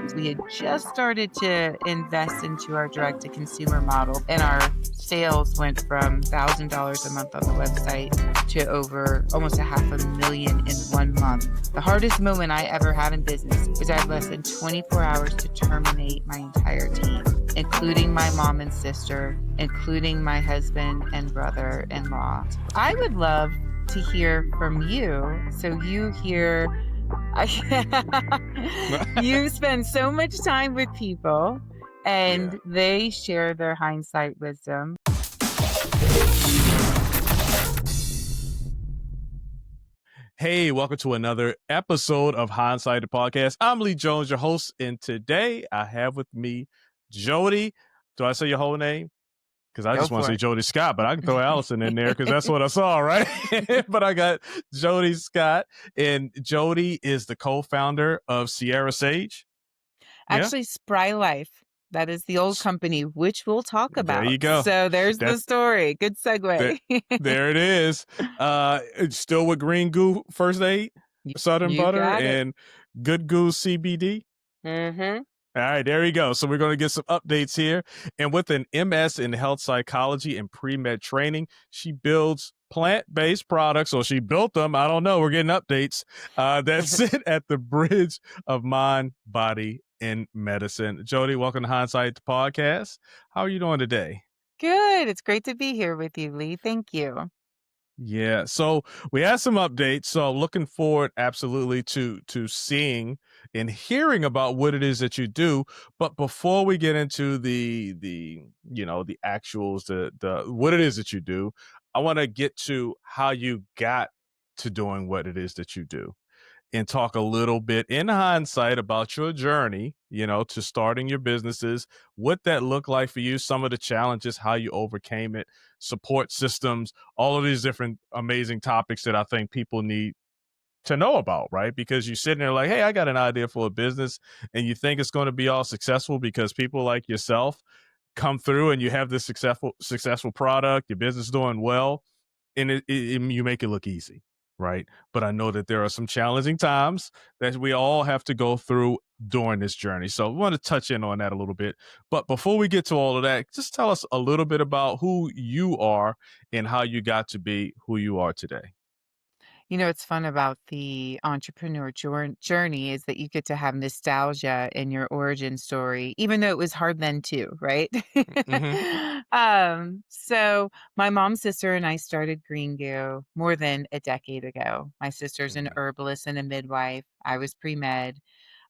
product. We had just started to invest into our direct-to-consumer model, and our sales went from $1,000 a month on the website to over almost $500,000 in 1 month. The hardest moment I ever had in business was I had less than 24 hours to terminate my entire team, including my mom and sister, including my husband and brother-in-law. I would love to hear from you. So you hear, you spend so much time with people and they share their hindsight wisdom. Hey, welcome to another episode of Hindsight, the podcast. I'm Lee Jones, your host, and today I have with me Jodi. Do I say your whole name? Because I just want to say Jodi Scott, but I can throw Allison in there because that's what I saw, right? But I got Jodi Scott, and Jodi is the co-founder of Sierra Sage. Actually, Spry Life. That is the old company, which we'll talk about. There you go. So there's the story. Good segue. There it is. Still with Green Goo First Aid, Southern Butter, and Good Goo CBD. Mm-hmm. All right, there you go. So we're going to get some updates here. And with an MS in health psychology and pre-med training, she builds plant-based products, or she built them. I don't know. We're getting updates that sit at the bridge of mind, body, and medicine. Jodi, welcome to Hindsight, the podcast. How are you doing today? Good. It's great to be here with you, Lee. Thank you. Yeah. So we had some updates. So looking forward absolutely to seeing and hearing about what it is that you do. But before we get into the actuals, the what it is that you do, I want to get to how you got to doing what it is that you do, and talk a little bit in hindsight about your journey, to starting your businesses, what that looked like for you, some of the challenges, how you overcame it, support systems, all of these different amazing topics that I think people need to know about, right? Because you're sitting there like, hey, I got an idea for a business, and you think it's going to be all successful because people like yourself come through and you have this successful product, your business doing well, and you make it look easy. Right. But I know that there are some challenging times that we all have to go through during this journey. So I want to touch in on that a little bit. But before we get to all of that, just tell us a little bit about who you are and how you got to be who you are today. What's fun about the entrepreneur journey is that you get to have nostalgia in your origin story, even though it was hard then too, right? So my mom's sister and I started Green Goo more than a decade ago. My sister's an herbalist and a midwife. I was pre-med,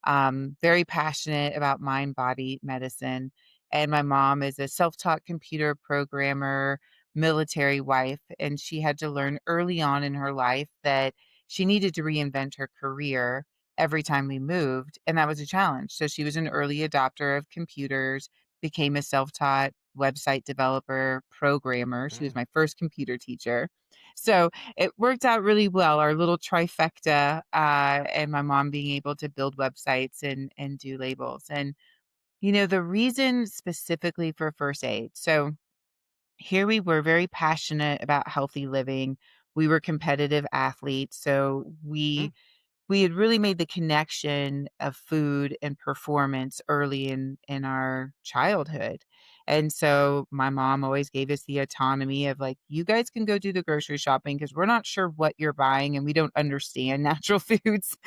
very passionate about mind-body medicine. And my mom is a self-taught computer programmer, military wife, and she had to learn early on in her life that she needed to reinvent her career every time we moved, and that was a challenge. So she was an early adopter of computers, became a self-taught website developer, programmer. She was my first computer teacher. So it worked out really well, our little trifecta, and my mom being able to build websites and do labels. And, the reason specifically for first aid. So here we were very passionate about healthy living. We were competitive athletes. So we had really made the connection of food and performance early in our childhood. And so my mom always gave us the autonomy of like, you guys can go do the grocery shopping because we're not sure what you're buying and we don't understand natural foods.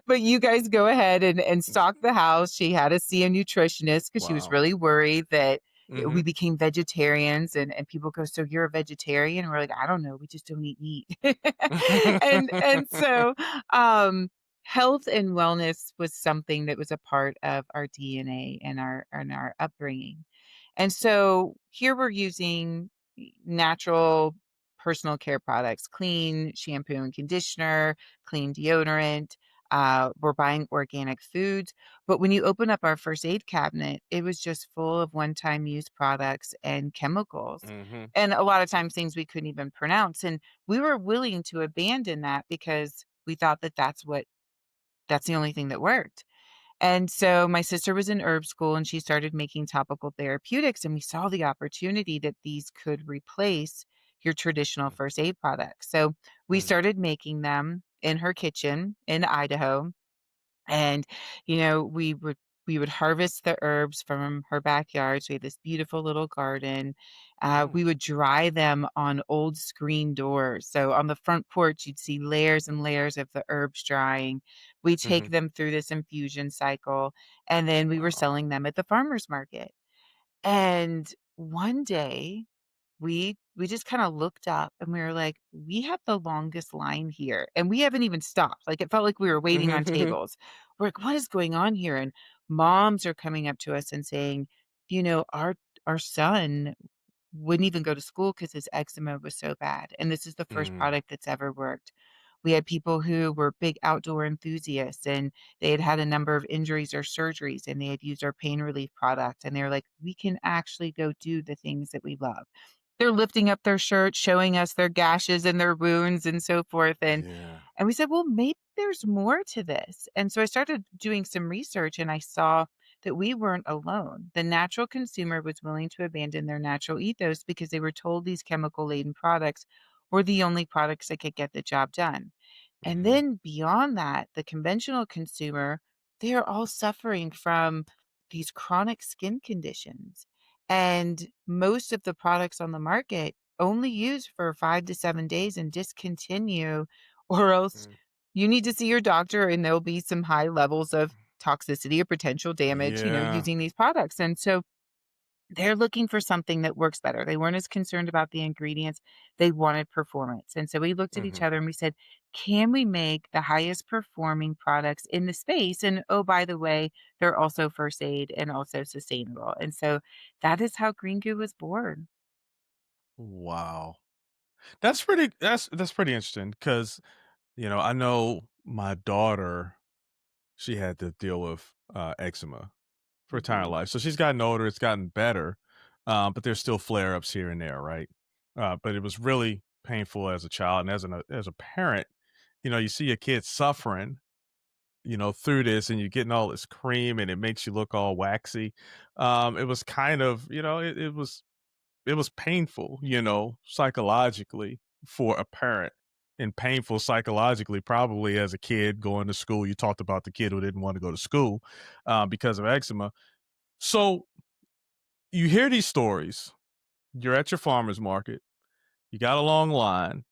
But you guys go ahead and stock the house. She had us see a nutritionist because she was really worried that we became vegetarians and people go, so you're a vegetarian? And we're like, I don't know. We just don't eat meat. and so health and wellness was something that was a part of our DNA and our upbringing. And so here we're using natural personal care products, clean shampoo and conditioner, clean deodorant. We're buying organic foods. But when you open up our first aid cabinet, it was just full of one-time use products and chemicals. And a lot of times things we couldn't even pronounce. And we were willing to abandon that because we thought that that's the only thing that worked. And so my sister was in herb school and she started making topical therapeutics, and we saw the opportunity that these could replace your traditional first aid products. So we started making them in her kitchen in Idaho. And, we would harvest the herbs from her backyard. So we had this beautiful little garden. Mm, We would dry them on old screen doors. So on the front porch, you'd see layers and layers of the herbs drying. We take mhm. them through this infusion cycle, and then we were Wow. selling them at the farmer's market. And one day we just kinda looked up and we were like, "We have the longest line here," and we haven't even stopped, like, it felt like we were waiting on Mhm. tables. We're like, "What is going on here?" And moms are coming up to us and saying, "Our son wouldn't even go to school because his eczema was so bad, and this is the first Mm, product that's ever worked." We had people who were big outdoor enthusiasts, and they had had a number of injuries or surgeries, and they had used our pain relief product, and they were like, "We can actually go do the things that we love." They're lifting up their shirts, showing us their gashes and their wounds and so forth, yeah. and we said, "Well, maybe there's more to this." And so I started doing some research and I saw that we weren't alone. The natural consumer was willing to abandon their natural ethos because they were told these chemical laden products were the only products that could get the job done. And Mhm. then beyond that, the conventional consumer, they are all suffering from these chronic skin conditions. And most of the products on the market only use for 5 to 7 days and discontinue, or else Mm. you need to see your doctor and there'll be some high levels of toxicity or potential damage, Yeah. using these products. And so they're looking for something that works better. They weren't as concerned about the ingredients. They wanted performance. And so we looked at each Mhm. other and we said, can we make the highest performing products in the space? And oh, by the way, they're also first aid and also sustainable. And so that is how Green Goo was born. Wow. That's pretty interesting because I know my daughter, she had to deal with, eczema for her entire Mhm. life. So she's gotten older, it's gotten better, but there's still flare-ups here and there, right? But it was really painful as a child and as a parent, you see your kid suffering, through this and you're getting all this cream and it makes you look all waxy. It was kind of, it was painful, psychologically for a parent and painful psychologically probably as a kid going to school. You talked about the kid who didn't want to go to school because of eczema. So you hear these stories. You're at your farmer's market. You got a long line.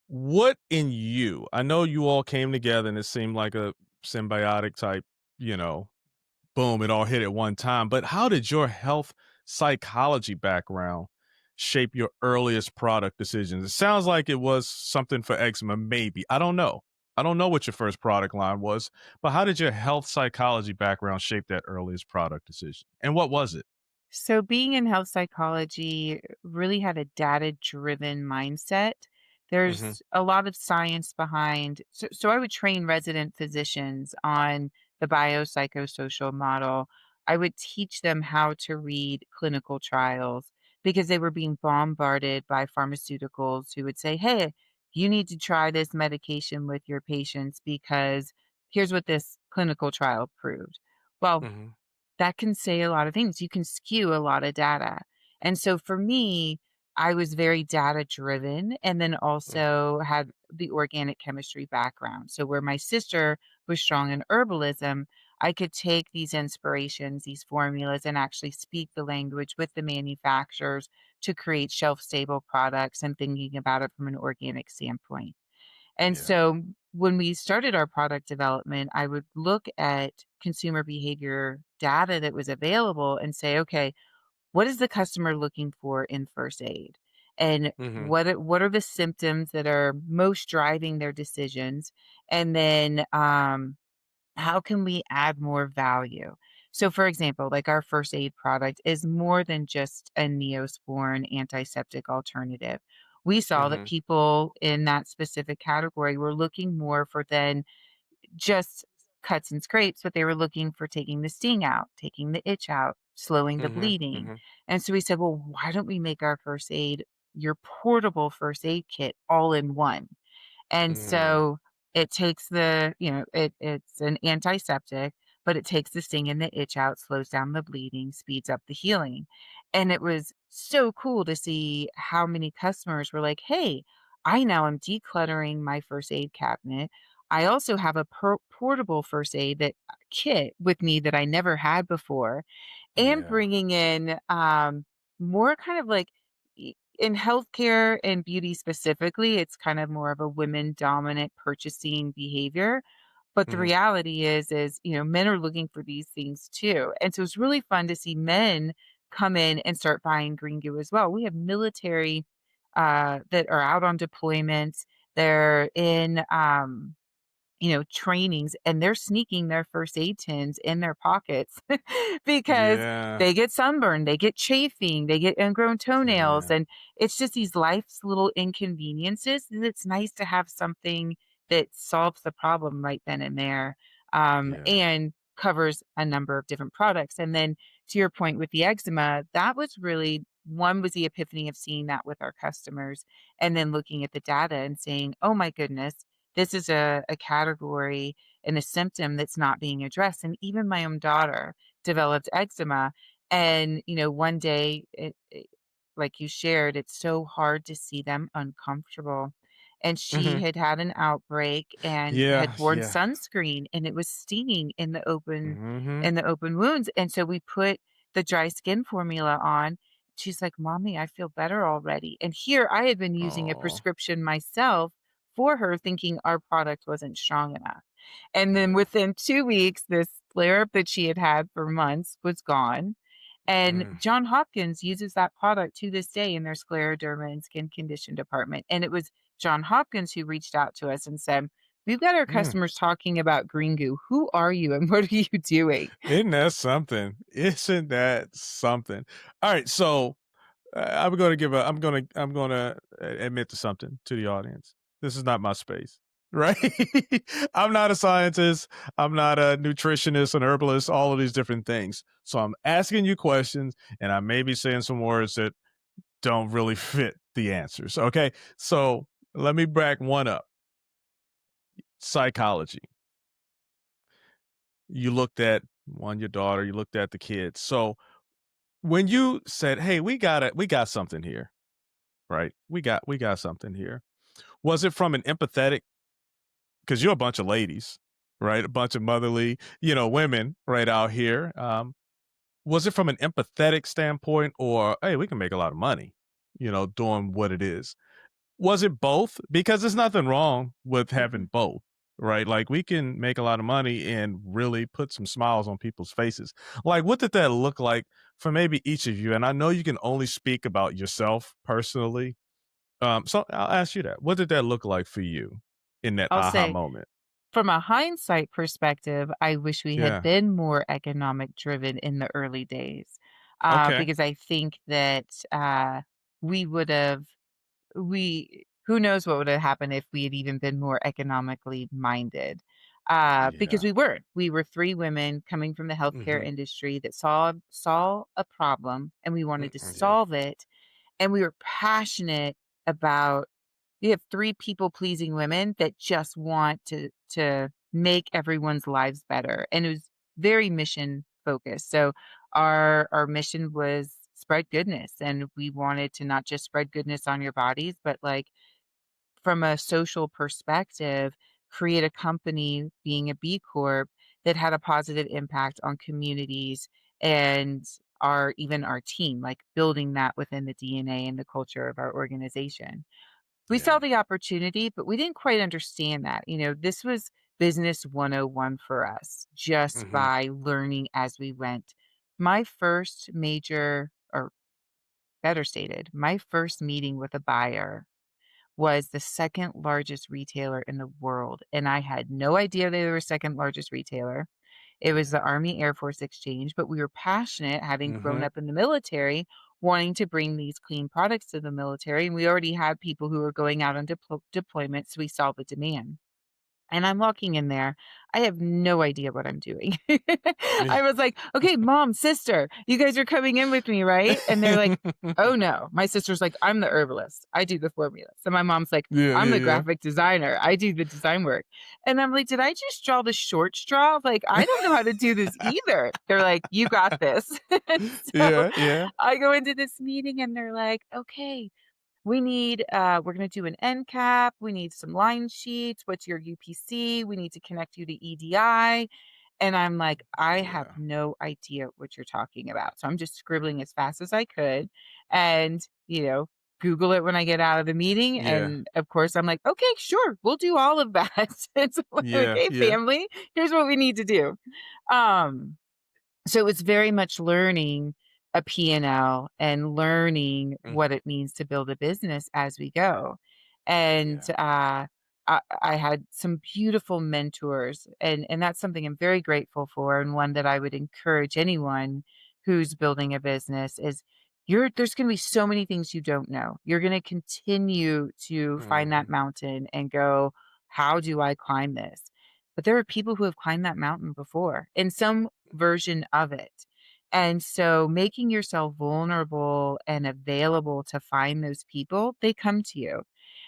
What in you? I know you all came together and it seemed like a symbiotic type, you know, boom, it all hit at one time. But how did your health psychology background shape your earliest product decisions? It sounds like it was something for eczema, maybe. I don't know. I don't know what your first product line was, but how did your health psychology background shape that earliest product decision? And what was it? So being in health psychology really had a data-driven mindset. Mhm. There's a lot of science behind, so I would train resident physicians on the biopsychosocial model. I would teach them how to read clinical trials because they were being bombarded by pharmaceuticals who would say, "Hey, you need to try this medication with your patients because here's what this clinical trial proved." Well, Mhm. that can say a lot of things. You can skew a lot of data. And so for me, I was very data driven and then Mhm. also had the organic chemistry background. So where my sister was strong in herbalism, I could take these inspirations, these formulas, and actually speak the language with the manufacturers to create shelf stable products and thinking about it from an organic standpoint. And Yeah. so when we started our product development, I would look at consumer behavior data that was available and say, okay, what is the customer looking for in first aid? And Mhm. what are the symptoms that are most driving their decisions? And then how can we add more value? So, for example, like our first aid product is more than just a neosporin antiseptic alternative. We saw that Mhm. people in that specific category were looking more for than just cuts and scrapes, but they were looking for taking the sting out, taking the itch out, slowing the Mhm. bleeding. Mhm. And so we said, well, why don't we make our first aid, your portable first aid kit, all in one? And Mm. so it takes it's an antiseptic, but it takes the sting and the itch out, slows down the bleeding, speeds up the healing. And it was so cool to see how many customers were like, "Hey, I now am decluttering my first aid cabinet. I also have a portable first aid that kit with me that I never had before, and Yeah. bringing in more kind of like in healthcare and beauty specifically, it's kind of more of a women dominant purchasing behavior. But the Mhm. reality is, men are looking for these things too. And so it's really fun to see men come in and start buying green goo as well. We have military that are out on deployment. They're in trainings, and they're sneaking their first aid tins in their pockets because Yeah. they get sunburned, they get chafing, they get ingrown toenails, Yeah. and it's just these life's little inconveniences, and it's nice to have something that solves the problem right then and there, Yeah. and covers a number of different products. And then to your point with the eczema, that was really one was the epiphany of seeing that with our customers, and then looking at the data and saying, "Oh my goodness, this is a category and a symptom that's not being addressed." And even my own daughter developed eczema. And, one day, like you shared, it's so hard to see them uncomfortable. And she Mhm. had had an outbreak and Yeah, had worn yeah. sunscreen, and it was stinging Mhm. in the open wounds. And so we put the dry skin formula on. She's like, "Mommy, I feel better already." And here I had been using a Oh, prescription myself for her, thinking our product wasn't strong enough. And then yeah. within 2 weeks, this flare up that she had had for months was gone. And Mm, John Hopkins uses that product to this day in their scleroderma and skin condition department. And it was John Hopkins who reached out to us and said, "We've got our mm. customers talking about green goo. Who are you and what are you doing?" Isn't that something? Isn't that something? Alright, so, I'm gonna admit to something to the audience. This is not my space, right? I'm not a scientist, I'm not a nutritionist, an herbalist, all of these different things. So I'm asking you questions, and I may be saying some words that don't really fit the answers, okay? So, let me back one up. Psychology. You looked at your daughter, you looked at the kids. So, when you said, "Hey, we got something here," right? We got something here. Was it from an empathetic, because 'cause you're a bunch of ladies, right? A bunch of motherly, women right out here. Was it from an empathetic standpoint, or, "Hey, we can make a lot of money," doing what it is? Was it both? Because there's nothing wrong with having Mhm. both, right? Like, we can make a lot of money and really put some smiles on people's faces. Like, what did that look like for maybe each of you? And I know you can only speak about yourself personally. So I'll ask you that. What did that look like for you in that I'll aha say, moment? from a hindsight perspective, I wish we had Yeah. been more economic driven in the early days, Okay. because I think that we would have who knows what would have happened if we had even been more economically minded, because Yeah. we were three women coming from the healthcare Mhm. industry that saw a problem and we wanted to Yeah. solve it, and we were passionate about we have 3 people-pleasing women that just want to make everyone's lives better, and it was very mission focused. So our mission was spread goodness, and we wanted to not just spread goodness on your bodies, but, like, from a social perspective, create a company, being a B Corp, that had a positive impact on communities and our team, like, building that within the DNA and the culture of our organization. We saw Yeah. the opportunity, but we didn't quite understand that. This was business 101 for us, just Mhm. by learning as we went. My first major, or better stated, my first meeting with a buyer was the second largest retailer in the world, and I had no idea they were second largest retailer. It was the Yeah. Army Air Force exchange, but we were passionate, having grown Mhm. up in the military, wanting to bring these clean products to the military, and we already had people who were going out on deployment, so we saw the demand. And I'm walking in there. I have no idea what I'm doing. Yeah. I was like, "Okay, mom, sister, you guys are coming in with me, right?" And they're like, "Oh, no." My sister's like, "I'm the herbalist. I do the formula." So my mom's like, Yeah, "I'm yeah, the yeah. graphic designer. I do the design work." And I'm like, "Did I just draw the short straw? Like, I don't know how to do this either." They're like, "You got this." So Yeah, yeah. I go into this meeting and they're like, "Okay, we're going to do an end cap. We need some line sheets. What's your UPC? We need to connect you to EDI. And I'm like, I have Yeah. no idea what you're talking about. So I'm just scribbling as fast as I could and, Google it when I get out of the meeting. Yeah. And of course, I'm like, okay, sure, we'll do all of that. It's like, Yeah. okay, Yeah. family, here's what we need to do. Um, so it was very much learning a P&L and learning what Mhm. it means to build a business as we go. And, Yeah. I had some beautiful mentors, and that's something I'm very grateful for, and one that I would encourage anyone who's building a business is there's gonna be so many things you don't know. You're gonna continue to find that Mhm. mountain and go, "How do I climb this?" But there are people who have climbed that mountain before in some version of it. And so making yourself vulnerable and available to find those people, they come to you.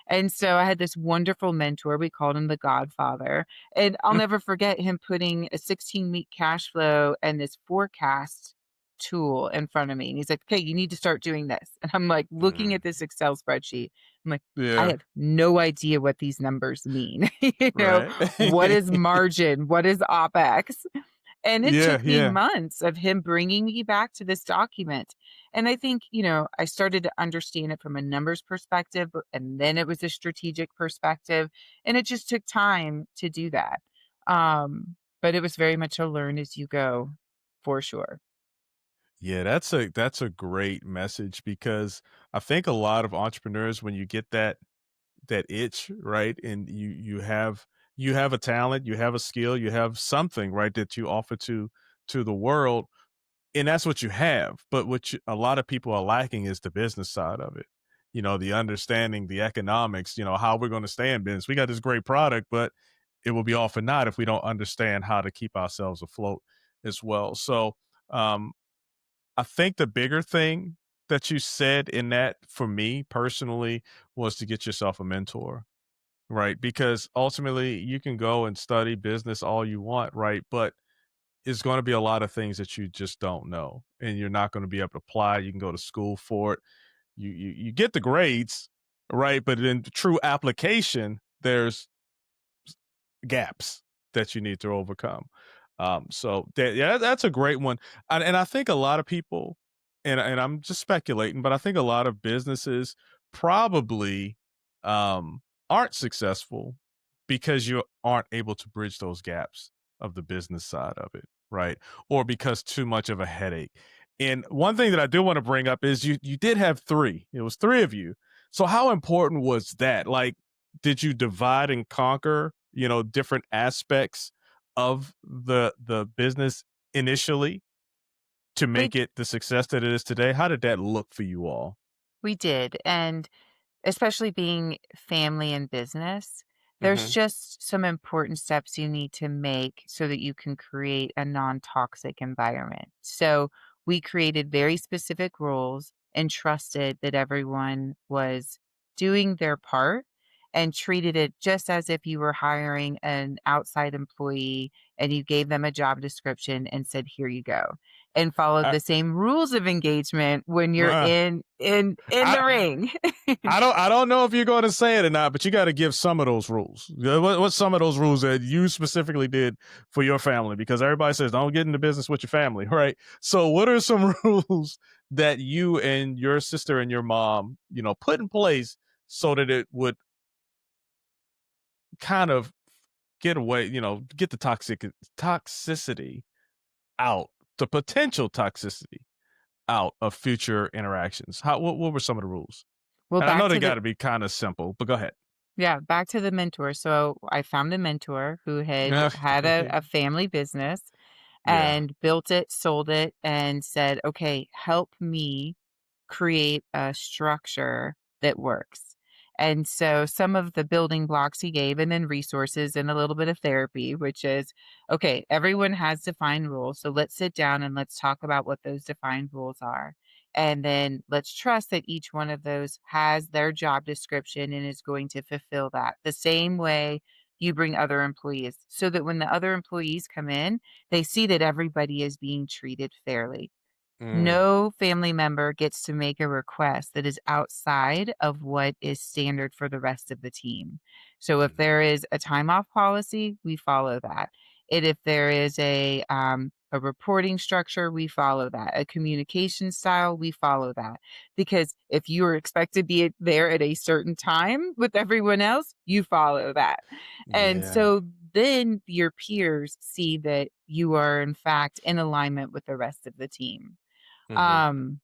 And so I had this wonderful mentor, we called him the Godfather, and I'll never forget him putting a 16-week cash flow and this forecast tool in front of me. And he's like, "Okay, you need to start doing this." And I'm like looking at Mm. this Excel spreadsheet. I'm like, I Yeah. have no idea what these numbers mean. You know, Right. what is margin? What is OpEx? And it Yeah. took me Yeah. months of him bringing me back to this document. And I think, I started to understand it from a numbers perspective, and then it was a strategic perspective. And it just took time to do that. But it was very much a learn as you go for sure. Yeah, that's a great message because I think a lot of entrepreneurs when you get that itch, right? And you have a talent, you have a skill, you have something, right, that you offer to the world, and that's what you have. But a lot of people are lacking is the business side of it. The understanding, the economics, how we're going to stay in business. We got this great product, but it will be all for naught if we don't understand how to keep ourselves afloat as well. So, um, I think the bigger thing that you said in that for me personally was to get yourself a mentor, right? Because ultimately you can go and study business all you want, right? But it's going to be a lot of things that you just don't know and you're not going to be able to apply. You can go to school for it. You get the grades, right? But in true application, there's gaps that you need to overcome. So yeah, that's a great one, and I think a lot of people, and I'm just speculating, but I think a lot of businesses probably um, aren't successful because you aren't able to bridge those gaps of the business side of it, right? Or because too much of a headache. And one thing that I do want to bring up is you did have three. It was three of you. So how important was that? Like, did you divide and conquer, different aspects of the business initially to We make it the success that it is today? How did that look for you all? we did. And especially being family and business, there's Mhm. just some important steps you need to make so that you can create a non-toxic environment. So, we created very specific rules and trusted that everyone was doing their part and treated it just as if you were hiring an outside employee and you gave them a job description and said, "Here you go." And followed I the same rules of engagement when you're uh, in the I ring. I don't know if you're going to say it or not, but you got to give some of those rules. What's some of those rules that you specifically did for your family? Because everybody says don't get into business with your family, right? So, what are some rules that you and your sister and your mom, put in place so that it would kind of get away, get the toxicity out, the potential toxicity out of future interactions? What were some of the rules? Well, And I back know they to the got to be kind of simple, but go ahead. yeah, back to the mentor. So I found a mentor who had a family business Yeah. and built it, sold it, and said, "Okay, help me create a structure that works." And so some of the building blocks he gave, and then resources and a little bit of therapy, which is okay, everyone has defined rules. So let's sit down and let's talk about what those defined rules are. And then let's trust that each one of those has their job description and is going to fulfill that the same way you bring other employees so that when the other employees come in, they see that everybody is being treated fairly. Mm, No family member gets to make a request that is outside of what is standard for the rest of the team. So if there yeah. is a time off policy, we follow that. If there is a reporting structure, we follow that. A communication style, we follow that. Because if you are expected to be there at a certain time with everyone else, you follow that. And Yeah. so then your peers see that you are in fact in alignment with the rest of the team. Mhm. um,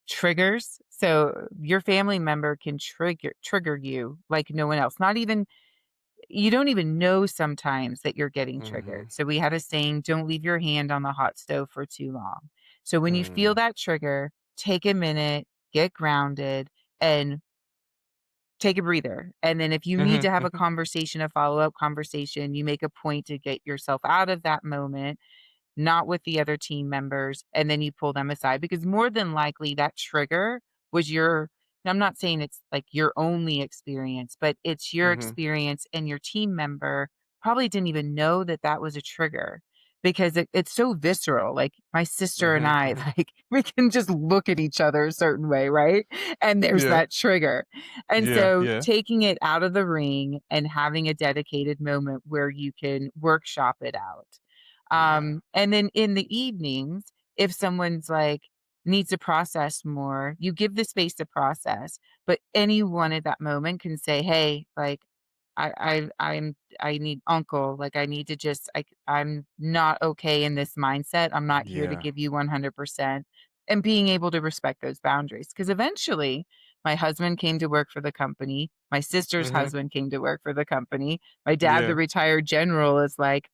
Triggers. So your family member can trigger you like no one else. Not even you don't even know sometimes that you're getting Mhm. triggered. So we had a saying, don't leave your hand on the hot stove for too long. So when you feel Mm. that trigger, take a minute, get grounded, and take a breather. And then if you need Mhm, to have a mhm. conversation, a follow-up conversation, you make a point to get yourself out of that moment, not with the other team members, and then you pull them aside because more than likely that trigger was your and I'm not saying it's like your only experience, but it's your Mhm. experience and your team member probably didn't even know that that was a trigger because it's so visceral. Like my sister and Mhm, I, mhm. like we can just look at each other a certain way, right? And there's Yeah. that trigger. And Yeah, so yeah. taking it out of the ring and having a dedicated moment where you can workshop it out. Yeah. And then in the evenings, if someone's like needs to process more, you give the space to process. But anyone at that moment can say, "Hey, like I need uncle. Like I need to just I'm not okay in this mindset. I'm not here to Yeah. give you 100%." And being able to respect those boundaries because eventually my husband came to work for the company. My sister's Mhm. husband came to work for the company. My dad, the Yeah. retired general, is like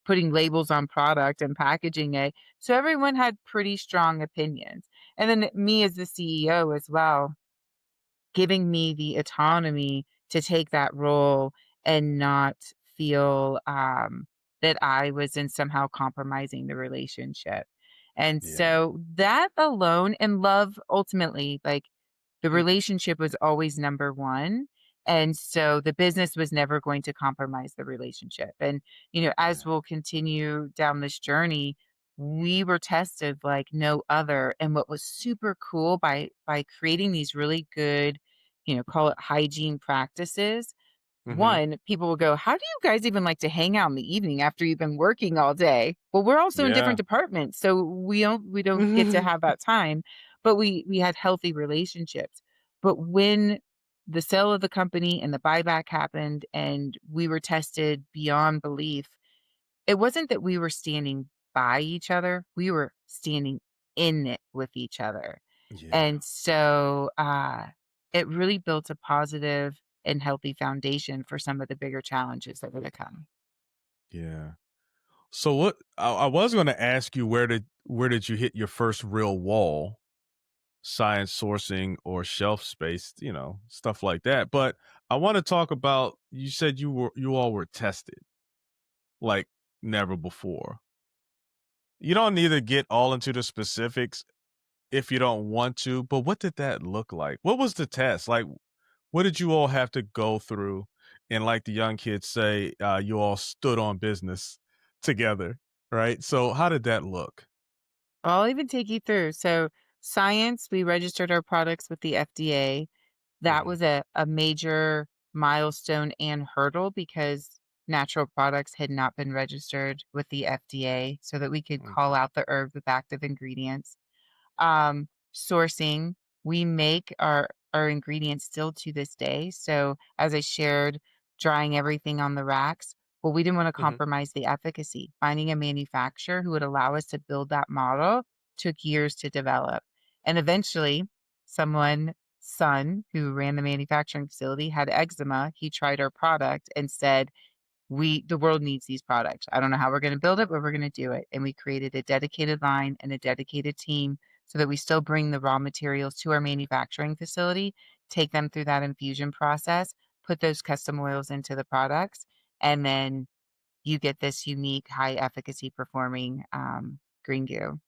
putting labels on product and packaging it. So everyone had pretty strong opinions. And then me as the CEO as well, giving me the autonomy to take that role and not feel that I was in somehow compromising the relationship. And Yeah. so that alone and love ultimately, like the Mm, relationship was always number 1, and so the business was never going to compromise the relationship, and, as yeah. we'll continue down this journey, we were tested like no other, and what was super cool by creating these really good, call it hygiene practices. Mhm. 1, people will go, "How do you guys even like to hang out in the evening after you've been working all day?" Well, we're also in different Yeah. departments, so we don't get to have that time, but we had healthy relationships. But when the sale of the company and the buyback happened and we were tested beyond belief, it wasn't that we were standing by each other, we were standing in it with each other. Yeah. And so, it really built a positive and healthy foundation for some of the bigger challenges that were to come. Yeah. So what I was gonna ask you where did you hit your first real wall? Science sourcing or shelf space, stuff like that. But I wanna talk about you said you all were tested like never before. You don't need to get all into the specifics if you don't want to, but what did that look like? What was the test? Like, what did you all have to go through? And like the young kids say, you all stood on business together, right? So how did that look? I'll even take you through. So, science, we registered our products with the FDA. That Mhm. was a major milestone and hurdle because natural products had not been registered with the FDA so that we could call Okay. out the herbs with active ingredients. Sourcing, we make our ingredients still to this day. So as I shared, drying everything on the racks. Well, we didn't want to Mhm. compromise the efficacy. Finding a manufacturer who would allow us to build that model took years to develop. And eventually, someone son who ran the manufacturing facility had eczema. He tried our product and said, the world needs these products. I don't know how we're gonna build it, but we're gonna do it, and we created a dedicated line and a dedicated team so that we still bring the raw materials to our manufacturing facility, take them through that infusion process, put those custom oils into the products, and then you get this unique high efficacy performing, green goo.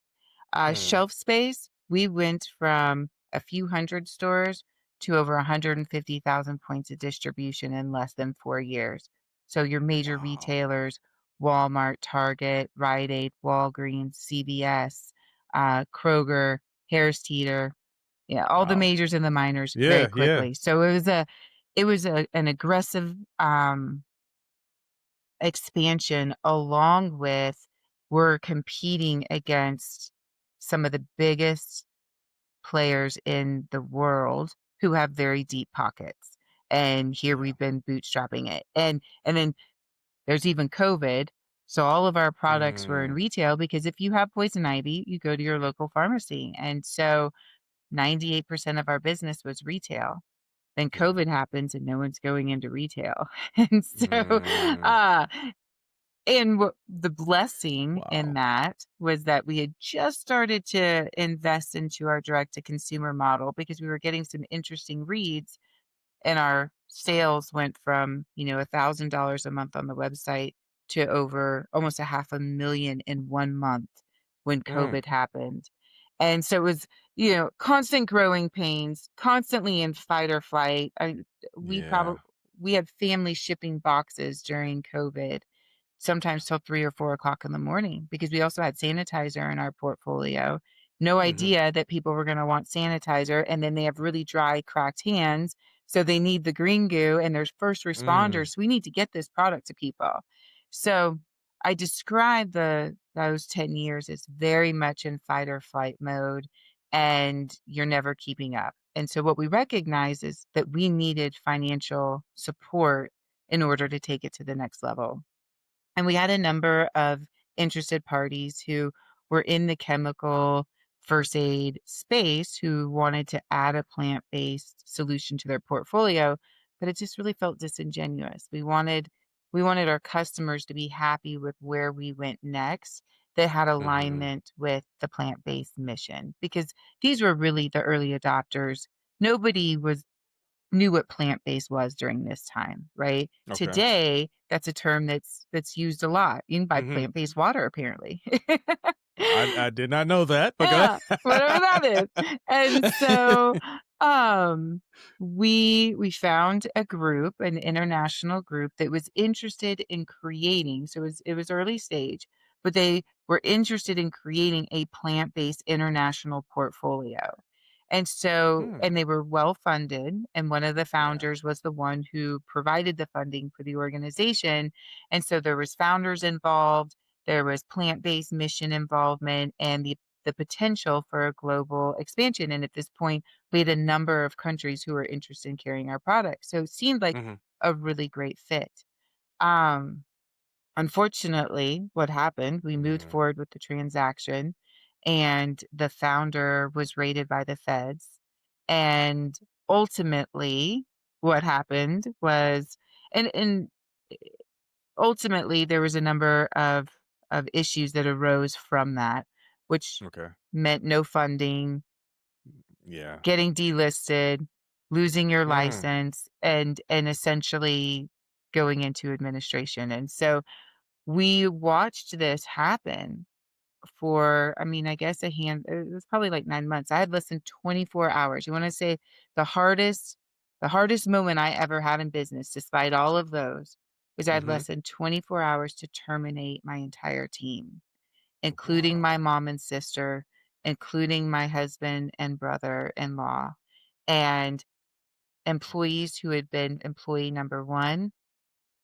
Mm. Shelf space, we went from a few hundred stores to over 150,000 points of distribution in less than 4 years. So your major Wow. retailers, Walmart, Target, Rite Aid, Walgreens, CVS, Kroger, Harris Teeter, yeah, all the Wow. majors and the minors very Yeah, yeah. quickly. So an aggressive expansion along with we're competing against some of the biggest players in the world who have very deep pockets. And here Yeah. we've been bootstrapping it. And then there's even COVID. So all of our products were in Mm, retail because if you have poison ivy, you go to your local pharmacy. And so 98% of our business was retail. Then yeah. COVID happens and no one's going into retail. And so, Mm, uh, and the blessing in wow. that was that we had just started to invest into our direct to consumer model because we were getting some interesting reads and our sales went from, $1,000 a month on the website to over almost a half a million in 1 month when Mm, COVID happened. And so it was, constant growing pains, constantly in fight or flight. We yeah. probably we had family shipping boxes during COVID sometimes till 3 or 4 o'clock in the morning because we also had sanitizer in our portfolio. No Mhm, idea that people were gonna want sanitizer, and then they have really dry, cracked hands, so they need the green goo, and there's first mm, responders, so we need to get this product to people. So, I describe those 10 years as very much in fight or flight mode, and you're never keeping up. And so what we recognize is that we needed financial support in order to take it to the next level. And we had a number of interested parties who were in the chemical first aid space who wanted to add a plant-based solution to their portfolio, but it just really felt disingenuous. We wanted our customers to be happy with where we went next that had mhm. alignment with the plant-based mission because these were really the early adopters. Nobody was knew what plant-based was during this time, right? Okay. Today, that's a term that's used a lot. You can buy Mhm. plant-based water apparently. I did not know that, but go Yeah, whatever that is. And so, um, we found a group, an international group that was interested in creating so it was early stage, but they were interested in creating a plant-based international portfolio. And Mm, they were well funded, and one of the yeah. founders was the one who provided the funding for the organization, and so there was founders involved, there was plant-based mission involvement, and the potential for a global expansion. And at this point, we had a number of countries who were interested in carrying our product. So it seemed like Mhm, a really great fit. Um, Unfortunately, what happened, we moved mm, forward with the transaction and the founder was raided by the feds. And ultimately, what happened was, and ultimately, there was a number of issues that arose from that, which okay. meant no funding, Yeah. getting delisted, losing your Mm, license, and essentially going into administration. And so we watched this happen for, I mean, I guess it was probably like 9 months. I had less than 24 hours. You wanna say the hardest moment I ever had in business, despite all of those, was I had mhm. less than 24 hours to terminate my entire team, including my Wow. mom and sister, including my husband and brother-in-law, and employees who had been employee number 1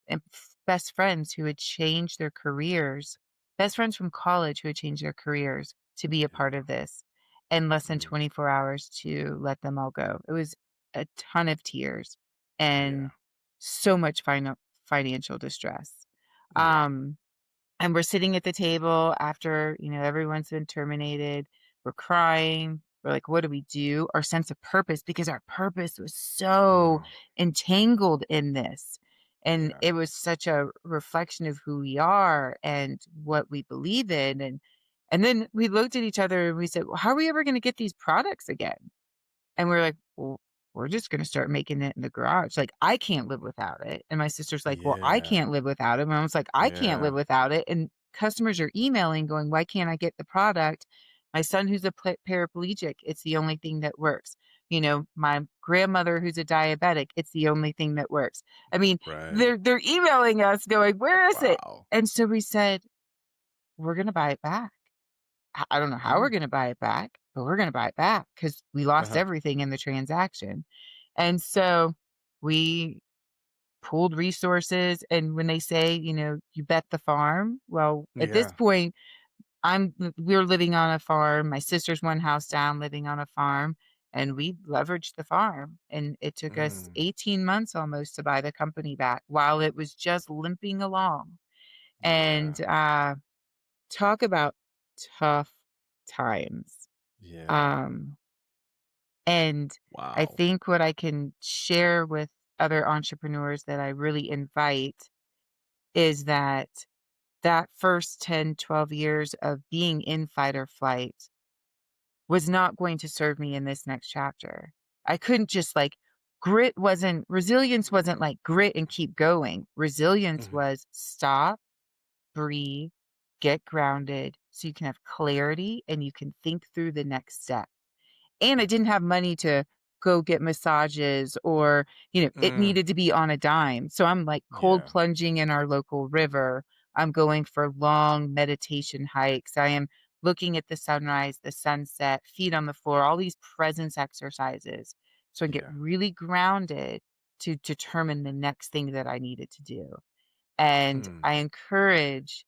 and best friends who had changed their careers, best friends from college who had changed their careers to be a part Yeah. of this, and less than Mm, 24 hours to let them all go. It was a ton of tears yeah. and so much financial distress. Yeah. Um, and we're sitting at the table after, everyone's been terminated. We're crying. We're like, what do we do? Our sense of purpose, because our purpose was so Mm, entangled in this. And yeah. it was such a reflection of who we are and what we believe in. And then we looked at each other and we said, well, how are we ever going to get these products again? And we're like, "Well, we're just gonna start making it in the garage." Like, "I can't live without it." And my sister's like, "Well, I Yeah. can't live without it." My mom's like, "I can't Yeah. live without it." And customers are emailing going, "Why can't I get the product?" My son who's a paraplegic, it's the only thing that works. My grandmother who's a diabetic, it's the only thing that works. I mean, Right. they're emailing us going, "Where is it?" Wow. And so we said, "We're gonna buy it back." I don't know how we're Mm. gonna buy it back, but we're gonna buy it back because we lost Uh-huh. everything in the transaction." And so we pooled resources, and when they say, "You bet the farm," well, at this Yeah. point, we're living on a farm. My sister's one house down living on a farm, and we leveraged the farm. And it took us Mm. 18 months almost to buy the company back while it was just limping along. Yeah. And talk about tough times. Yeah. Um, and I Wow. think what I can share with other entrepreneurs that I really invite is that first 10, 12 years of being in fight or flight was not going to serve me in this next chapter. I couldn't just like resilience wasn't like grit and keep going. Resilience Mhm. was stop, breathe, get grounded so you can have clarity and you can think through the next step. And I didn't have money to go get massages or, it Mm. needed to be on a dime. So I'm like cold Yeah. plunging in our local river. I'm going for long meditation hikes. I am looking at the sunrise, the sunset, feet on the floor, all these presence exercises. So I get Yeah. really grounded to determine the next thing that I needed to do. And Mm. I encourage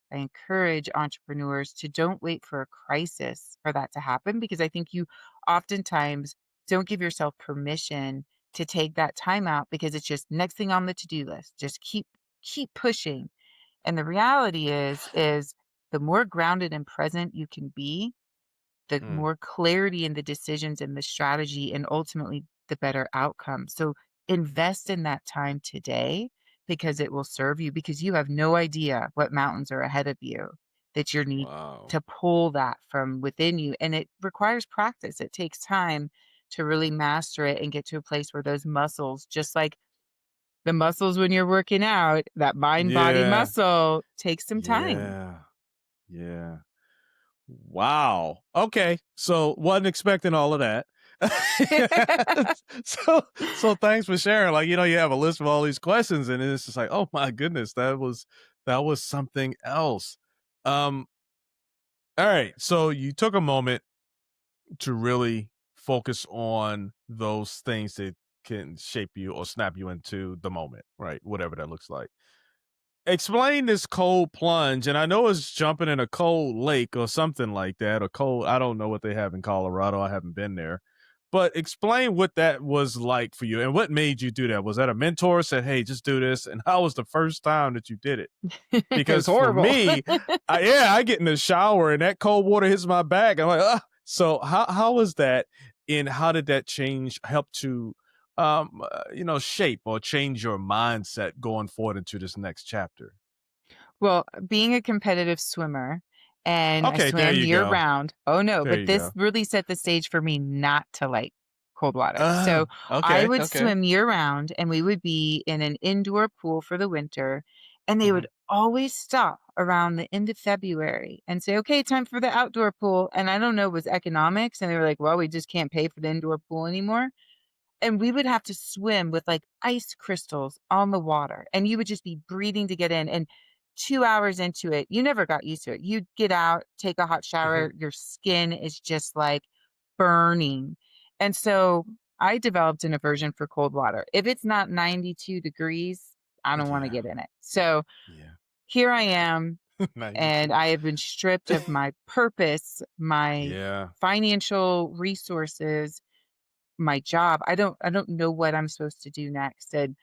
entrepreneurs to don't wait for a crisis for that to happen because I think you oftentimes don't give yourself permission to take that time out because it's just next thing on the to-do list. Just keep pushing. And the reality is the more grounded and present you can be, the Mm. more clarity in the decisions and the strategy and ultimately the better outcome. So invest in that time today because it will serve you because you have no idea what mountains are ahead of you that you need Wow. to pull that from within you. And it requires practice. It takes time to really master it and get to a place where those muscles, just like the muscles when you're working out, that mind body Yeah. muscle takes some time. Yeah. Yeah. Wow. Okay. So wasn't expecting all of that. so so thanks for sharing. Like, you have a list of all these questions and it's just like, oh my goodness, that was something else. Um, all right. So you took a moment to really focus on those things that can shape you or snap you into the moment, right? Whatever that looks like. Explain this cold plunge, and I know it's jumping in a cold lake or something like that, or cold. I don't know what they have in Colorado. I haven't been there, but explain what that was like for you and what made you do that. Was that a mentor said, "Hey, just do this"? And how was the first time that you did it? It was Because for horrible. me, I get in the shower and that cold water hits my back. I'm like, ah. So how was that? And how did that change help to shape or change your mindset going forward into this next chapter? Well, being a competitive swimmer, and I Okay, there swam you year go. round. Oh, no, There but you this go. really set the stage for me not to like cold water. So I Okay, would okay. swim year round, and we would be in an indoor pool for the winter, and they Mhm. would always stop around the end of February and say, "Okay, time for the outdoor pool." And I don't know, it was economics, and they were like, "Well, we just can't pay for the indoor pool anymore." And we would have to swim with, like, ice crystals on the water, and you would just be breathing to get in, and 2 hours into it, you never got used to it. You'd get out, take a hot Mhm. shower, your skin is just, like, burning. And so, I developed an aversion for cold water. If it's not 92 degrees, I don't wanna Yeah. get in it. So, Yeah. here I am, and 92. I have been stripped of my purpose, my Yeah. financial resources, my job. I don't know what I'm supposed to do next. And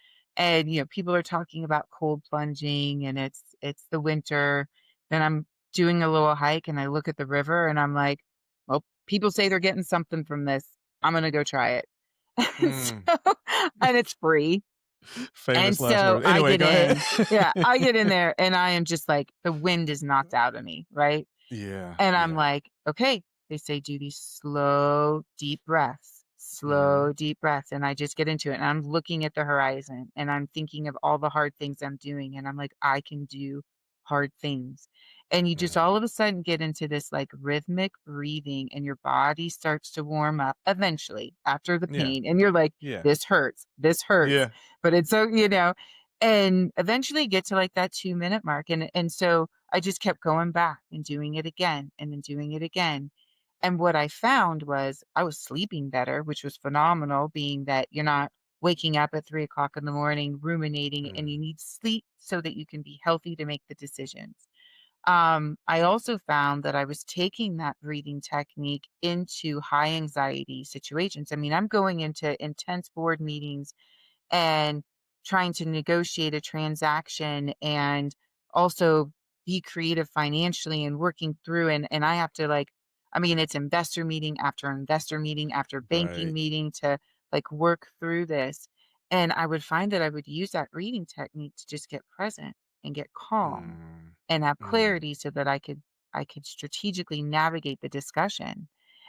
people are talking about cold plunging and it's the winter. Then I'm doing a little hike and I look at the river and I'm like, well, people say they're getting something from this. I'm gonna go try it. So, Mm. and it's free. And Famous last so words. I Anyway, get go ahead. in. Yeah, I get in there and I am just like the wind is knocked out of me, right? Yeah, And I'm yeah. like, "Okay." They say, "Judy, Mhm. slow, deep breaths." And I just get into it, and I'm looking at the horizon, and I'm thinking of all the hard things I'm doing, and I'm like, "I can do hard things." And you just all Mhm. of a sudden get into this, like, rhythmic breathing, and your body starts to warm up eventually after the Yeah, pain, and you're like, yeah, this hurts, yeah. but it's so," and eventually get to, like, that 2-minute mark, and so I just kept going back and doing it again and then doing it again, and what I found was I was sleeping better, which was phenomenal, being that you're not waking up at 3 o'clock in the morning ruminating, and you Mm, need sleep so that you can be healthy to make the decisions. I also found that I was taking that breathing technique into high anxiety situations. I mean, I'm going into intense board meetings and trying to negotiate a transaction and also be creative financially and working through and I have to like I mean it's investor meeting after banking right. meeting to like work through this. And I would find that I would use that reading technique to just get present and get calm Mm, and have mm. clarity so that I could strategically navigate the discussion.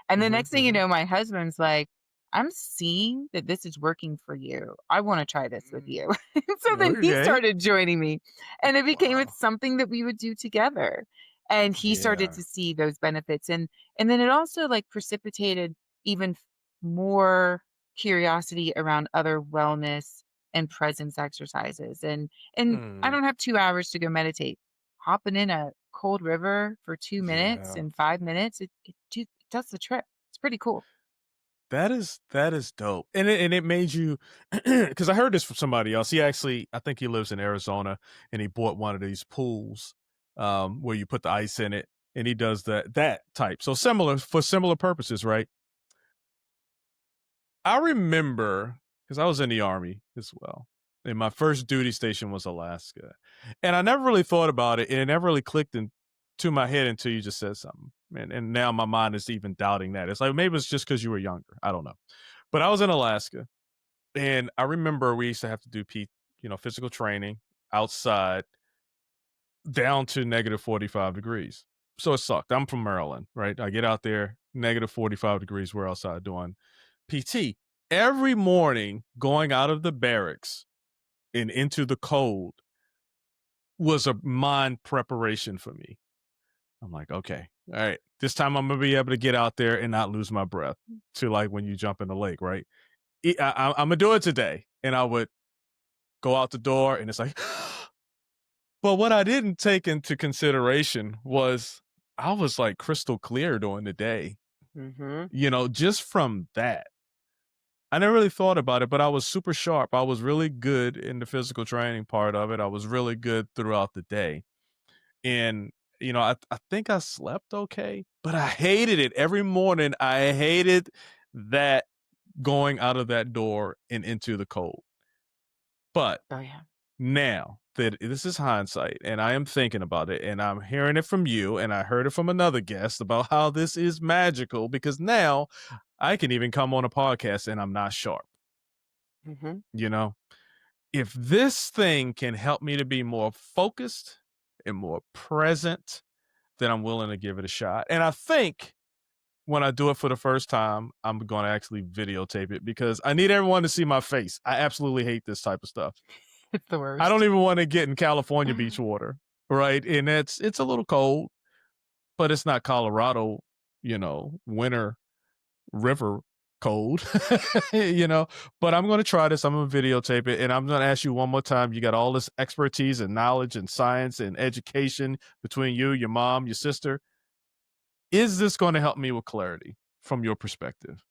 And the Mhm, next thing you mhm. know, my husband's like, I'm seeing that this is working for you. I want to try this with Mm. you. And so then he Okay. started joining me and it became Wow. it's something that we would do together. And he started Yeah. to see those benefits and then it also like precipitated even more curiosity around other wellness and presence exercises. And I Mm. don't have 2 hours to go meditate. Hopping in a cold river for 2 minutes Yeah. and 5 minutes, it does the trick. It's pretty cool. That is dope. And it made you because I heard this from somebody else. He actually I think he lives in Arizona and he bought one of these pools, where you put the ice in it and he does that type. So similar for similar purposes, right? I remember because I was in the army as well. And my first duty station was Alaska. And I never really thought about it, and it never really clicked into my head until you just said something. And now my mind is even doubting that. It's like maybe it's just because you were younger. I don't know. But I was in Alaska, and I remember we used to have to do physical training outside down to negative 45 degrees. So it sucked. I'm from Maryland, right? I get out there, negative 45 degrees. We're outside doing PT. Every morning going out of the barracks and into the cold was a mind preparation for me. I'm like, okay, all right, this time I'm gonna be able to get out there and not lose my breath to like when you jump in the lake, right? I'm gonna do it today. And I would go out the door and it's like, but what I didn't take into consideration was I was like crystal clear during the day, Mhm. just from that. I never really thought about it, but I was super sharp. I was really good in the physical training part of it. I was really good throughout the day. And, I think I slept okay, but I hated it every morning. I hated that going out of that door and into the cold. But Oh, yeah. now that this is hindsight and I am thinking about it and I'm hearing it from you and I heard it from another guest about how this is magical because now I can even come on a podcast and I'm not sharp, Mhm. you know? If this thing can help me to be more focused and more present, then I'm willing to give it a shot. And I think when I do it for the first time, I'm going to actually videotape it because I need everyone to see my face. I absolutely hate this type of stuff. It's the I don't worst. even want to get in California beach water, right? And it's a little cold, but it's not Colorado, winter river cold, you know. But I'm going to try this. I'm going to videotape it, and I'm going to ask you one more time. You got all this expertise and knowledge and science and education between you, your mom, your sister. Is this going to help me with clarity from your perspective?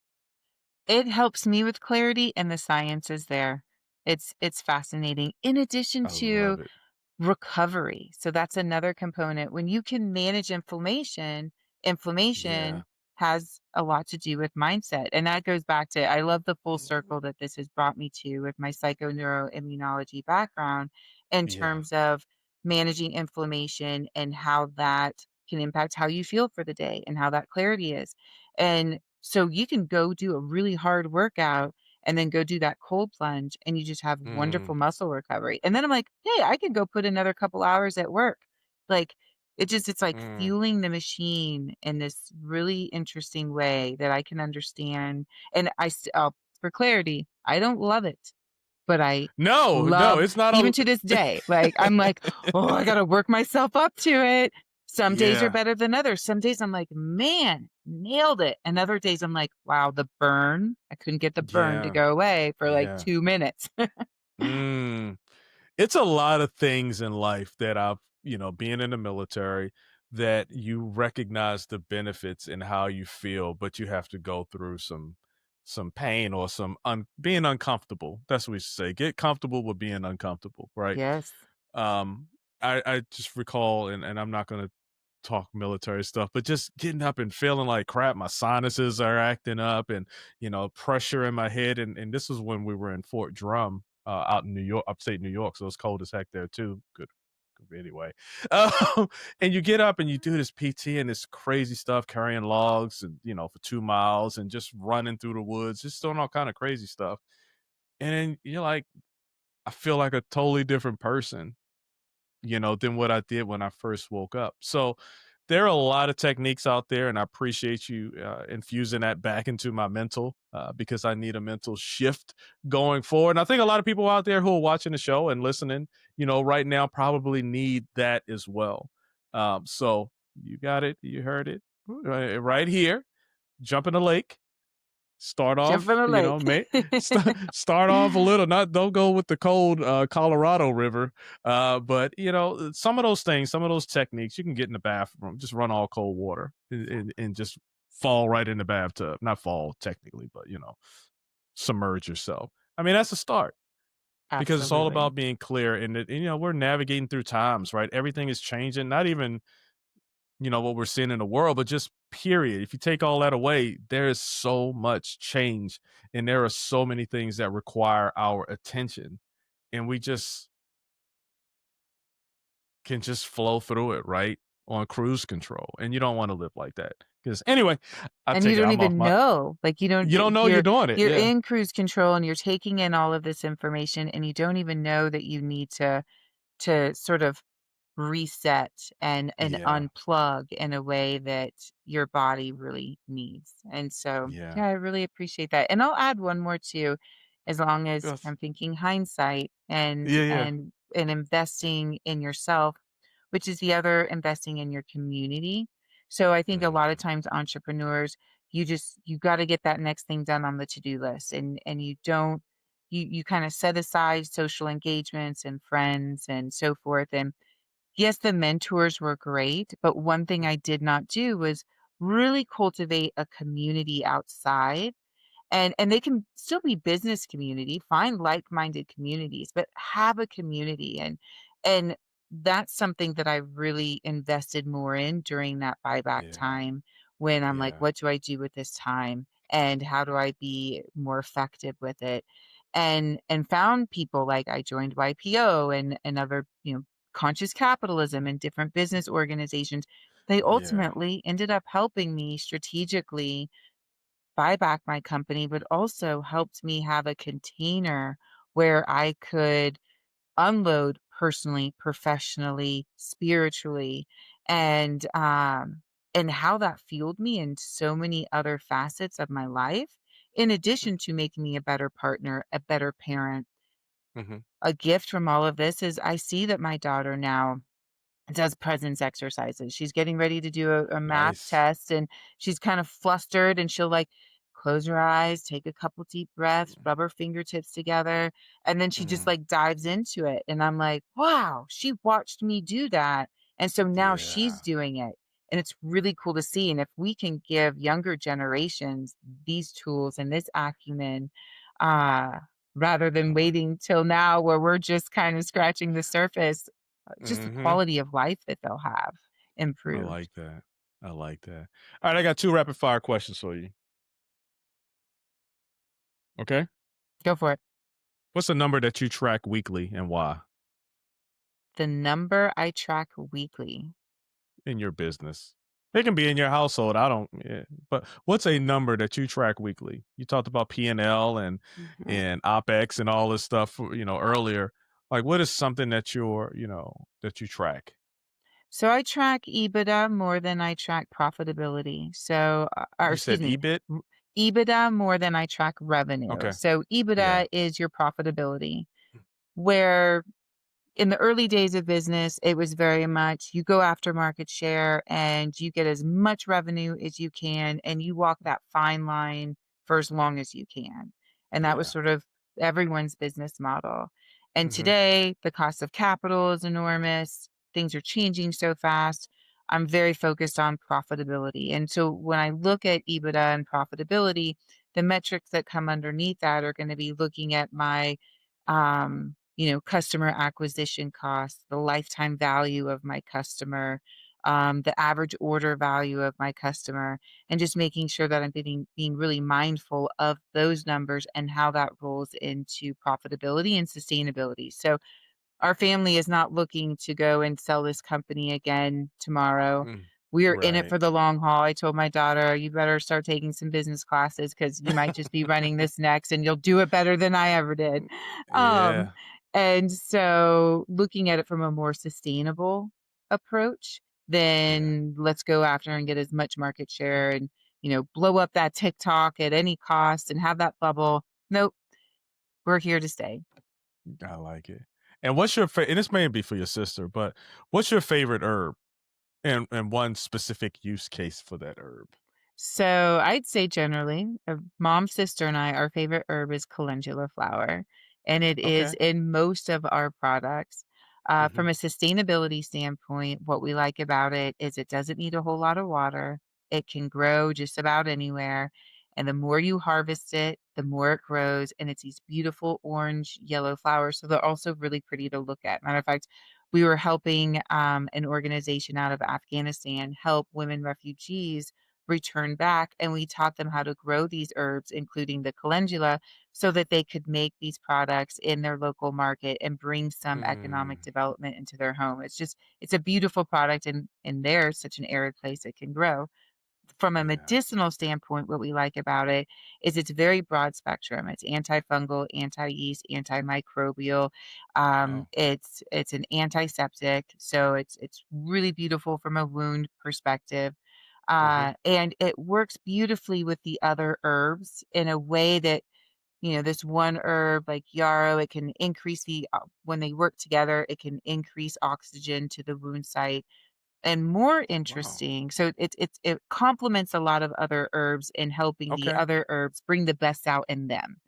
It helps me with clarity and the science is there. It's fascinating. In addition I to love it. recovery. So that's another component. When you can manage inflammation, inflammation Yeah. has a lot to do with mindset. And that goes back to I love the full circle that this has brought me to with my psychoneuroimmunology background in Yeah. terms of managing inflammation and how that can impact how you feel for the day and how that clarity is. And so you can go do a really hard workout and then go do that cold plunge and you just have wonderful Mm, muscle recovery. And then I'm like, "Hey, I can go put another couple hours at work." Like, it's like mm. fueling the machine in this really interesting way that I can understand. And for clarity, I don't love it, but I No, no, love it's not even a. to this day, like, I'm like, "Oh, I gotta work myself up to it." Some days are Yeah. better than others. Some days I'm like, "Man, nailed it." And other days I'm like, "Wow, the burn, I couldn't get the burn to Yeah. go away for like Yeah. 2 minutes." Mm. It's a lot of things in life that I've, being in the military, that you recognize the benefits and how you feel, but you have to go through some pain or being uncomfortable. That's what we say. Get comfortable with being uncomfortable, right? Yes. Um, I just recall, and I'm not gonna talk military stuff, but just getting up and feeling like crap. My sinuses are acting up, and pressure in my head. And this is when we were in Fort Drum, out in New York, upstate New York. So it's cold as heck there too. Good anyway. And you get up and you do this PT and this crazy stuff, carrying logs and for 2 miles and just running through the woods, just doing all kind of crazy stuff. And then you're like, I feel like a totally different person, than what I did when I first woke up. So there are a lot of techniques out there, and I appreciate you infusing that back into my mental, because I need a mental shift going forward. And I think a lot of people out there who are watching the show and listening, right now probably need that as well. So you got it, you heard it right here. Jump in the lake. Start Jump in off, the lake. start off a little, not don't go with the cold, Colorado River, but, some of those things, some of those techniques, you can get in the bathroom, just run all cold water and just fall right in the bathtub. Not fall technically, but, submerge yourself. I mean, that's a start because it's all Absolutely. about being clear and we're navigating through times, right? Everything is changing, not even what we're seeing in the world, but just period. If you take all that away, there is so much change and there are so many things that require our attention. And we just can just flow through it, right? On cruise control. And you don't want to live like that. Because anyway, I And you take it. don't I'm off even my know, like, you don't you don't know you're you're doing it. you're Yeah. in cruise control and you're taking in all of this information and you don't even know that you need to sort of reset and Yeah. unplug in a way that your body really needs. And so, Yeah. yeah, I really appreciate that. And I'll add one more too, as long as Yes. I'm thinking hindsight and Yeah. Yeah. and investing in yourself, which is the other investing in your community. So I think a lot of Mhm. times entrepreneurs, you got to get that next thing done on the to-do list and you don't you kind of set aside social engagements and friends and so forth. And yes, the mentors were great, but one thing I did not do was really cultivate a community outside, and they can still be business community, find like-minded communities, but have a community, and that's something that I really invested more in during that buyback Yeah. time when I'm like, Yeah. "What do I do with this time, and how do I be more effective with it?" And found people like I joined YPO and other, conscious capitalism and different business organizations. They Yeah. ultimately ended up helping me strategically buy back my company, but also helped me have a container where I could unload personally, professionally, spiritually, and how that fueled me in so many other facets of my life, in addition to making me a better partner, a better parent. Mhm. A gift from all of this is I see that my daughter now does presence exercises. She's getting ready to do a math Nice. test, and she's kind of flustered, and she'll, like, close her eyes, take a couple deep breaths, rub her fingertips together, and then she just, Mhm. like, dives into it, and I'm like, "Wow, she watched me do that, and so now she's Yeah. doing it," and it's really cool to see, and if we can give younger generations these tools and this acumen, uh, rather I than like waiting till now where we're just kinda scratching the surface, just the Mhm. quality of life that they'll have I improved. like that. I like that. Alright, I got 2 rapid fire questions for you. Okay? Go for it. What's a number that you track weekly and why The number I track weekly. in your business? It can be in your household. I don't, yeah. But what's a number that you track weekly? You talked about P&L Mhm. and OpEx and all this stuff, earlier. Like, what is something that you track? So I track EBITDA more than I track profitability. So, or You excuse said me, EBIT? r EBITDA more than I track revenue. Okay. So Yeah. EBITDA is your profitability, where in the early days of business, it was very much you go after market share and you get as much revenue as you can, and you walk that fine line for as long as you can. And that was Yeah. sort of everyone's business model. And Mhm. today, the cost of capital is enormous. Things are changing so fast. I'm very focused on profitability. And so when I look at EBITDA and profitability, the metrics that come underneath that are going to be looking at my customer acquisition costs, the lifetime value of my customer, the average order value of my customer, and just making sure that I'm being really mindful of those numbers and how that rolls into profitability and sustainability. So our family is not looking to go and sell this company again tomorrow. Mm. We're in it Right. for the long haul. I told my daughter, "You better start taking some business classes because you might just be running this next and you'll do it better than I ever did." Um, Yeah. and so looking at it from a more sustainable approach, Yeah. then let's go after and get as much market share and, blow up that TikTok at any cost and have that bubble. Nope, we're here to stay. I like it. And what's your and this may be for your sister, but what's your favorite herb and one specific use case for that herb? So I'd say generally, mom, sister, and I, our favorite herb is calendula flower, and it is Okay. in most of our products. From Mhm. a sustainability standpoint, what we like about it is it doesn't need a whole lot of water. It can grow just about anywhere. And the more you harvest it, the more it grows. And it's these beautiful orange, yellow flowers. So they're also really pretty to look at. Matter of fact, we were helping an organization out of Afghanistan help women refugees return back, and we taught them how to grow these herbs, including the calendula, so that they could make these products in their local market and bring some economic Mm. development into their home. It's a beautiful product, and there, such an arid place it can grow. From a Yeah. medicinal standpoint, what we like about it is it's very broad spectrum. It's antifungal, anti-yeast, antimicrobial. Wow. It's an antiseptic, so it's really beautiful from a wound perspective. Mhm. And it works beautifully with the other herbs in a way that, this one herb like yarrow, it can increase when they work together, it can increase oxygen to the wound site. And more Wow. interesting, so it complements a lot of other herbs in helping the Okay. other herbs bring the best out in them.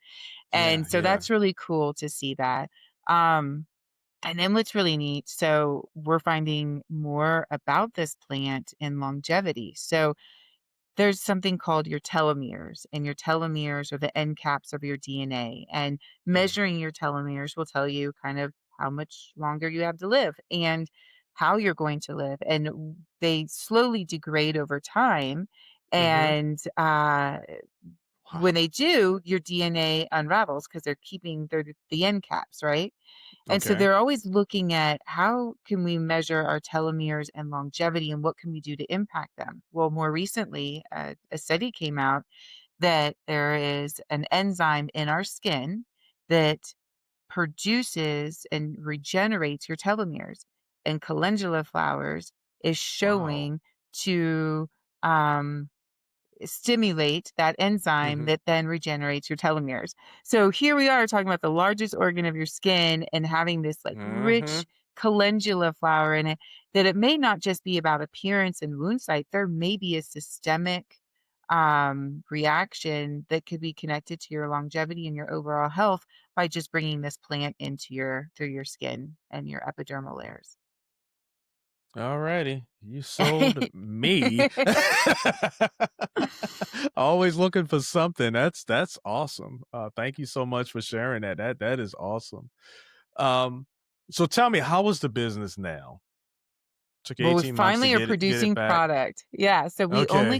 Yeah, And so yeah. that's really cool to see that. Um, and then what's really neat, so we're finding more about this plant in longevity. So there's something called your telomeres, and your telomeres are the end caps of your DNA. And Mm. measuring your telomeres will tell you kind of how much longer you have to live and how you're going to live. And they slowly degrade over time. Mhm. And when Wow. they do, your DNA unravels because they're the end caps, right? And so Okay. they're always looking at how can we measure our telomeres and longevity and what can we do to impact them? Well, more recently, a study came out that there is an enzyme in our skin that produces and regenerates your telomeres. And calendula flowers is Wow. showing to um, stimulate that enzyme Mhm. that then regenerates your telomeres. So here we are talking about the largest organ of your skin and having this like rich Mhm. calendula flower in it, that it may not just be about appearance and wound site. There may be a systemic reaction that could be connected to your longevity and your overall health by just bringing this plant into your through your skin and your epidermal layers. Alrighty. You sold me. Always looking for something. That's awesome. Thank you so much for sharing that. That is awesome. Um, so tell me, how is the business now? Took you Well, we 18 months to finally are get it producing back. product. Yeah, so we Okay, okay.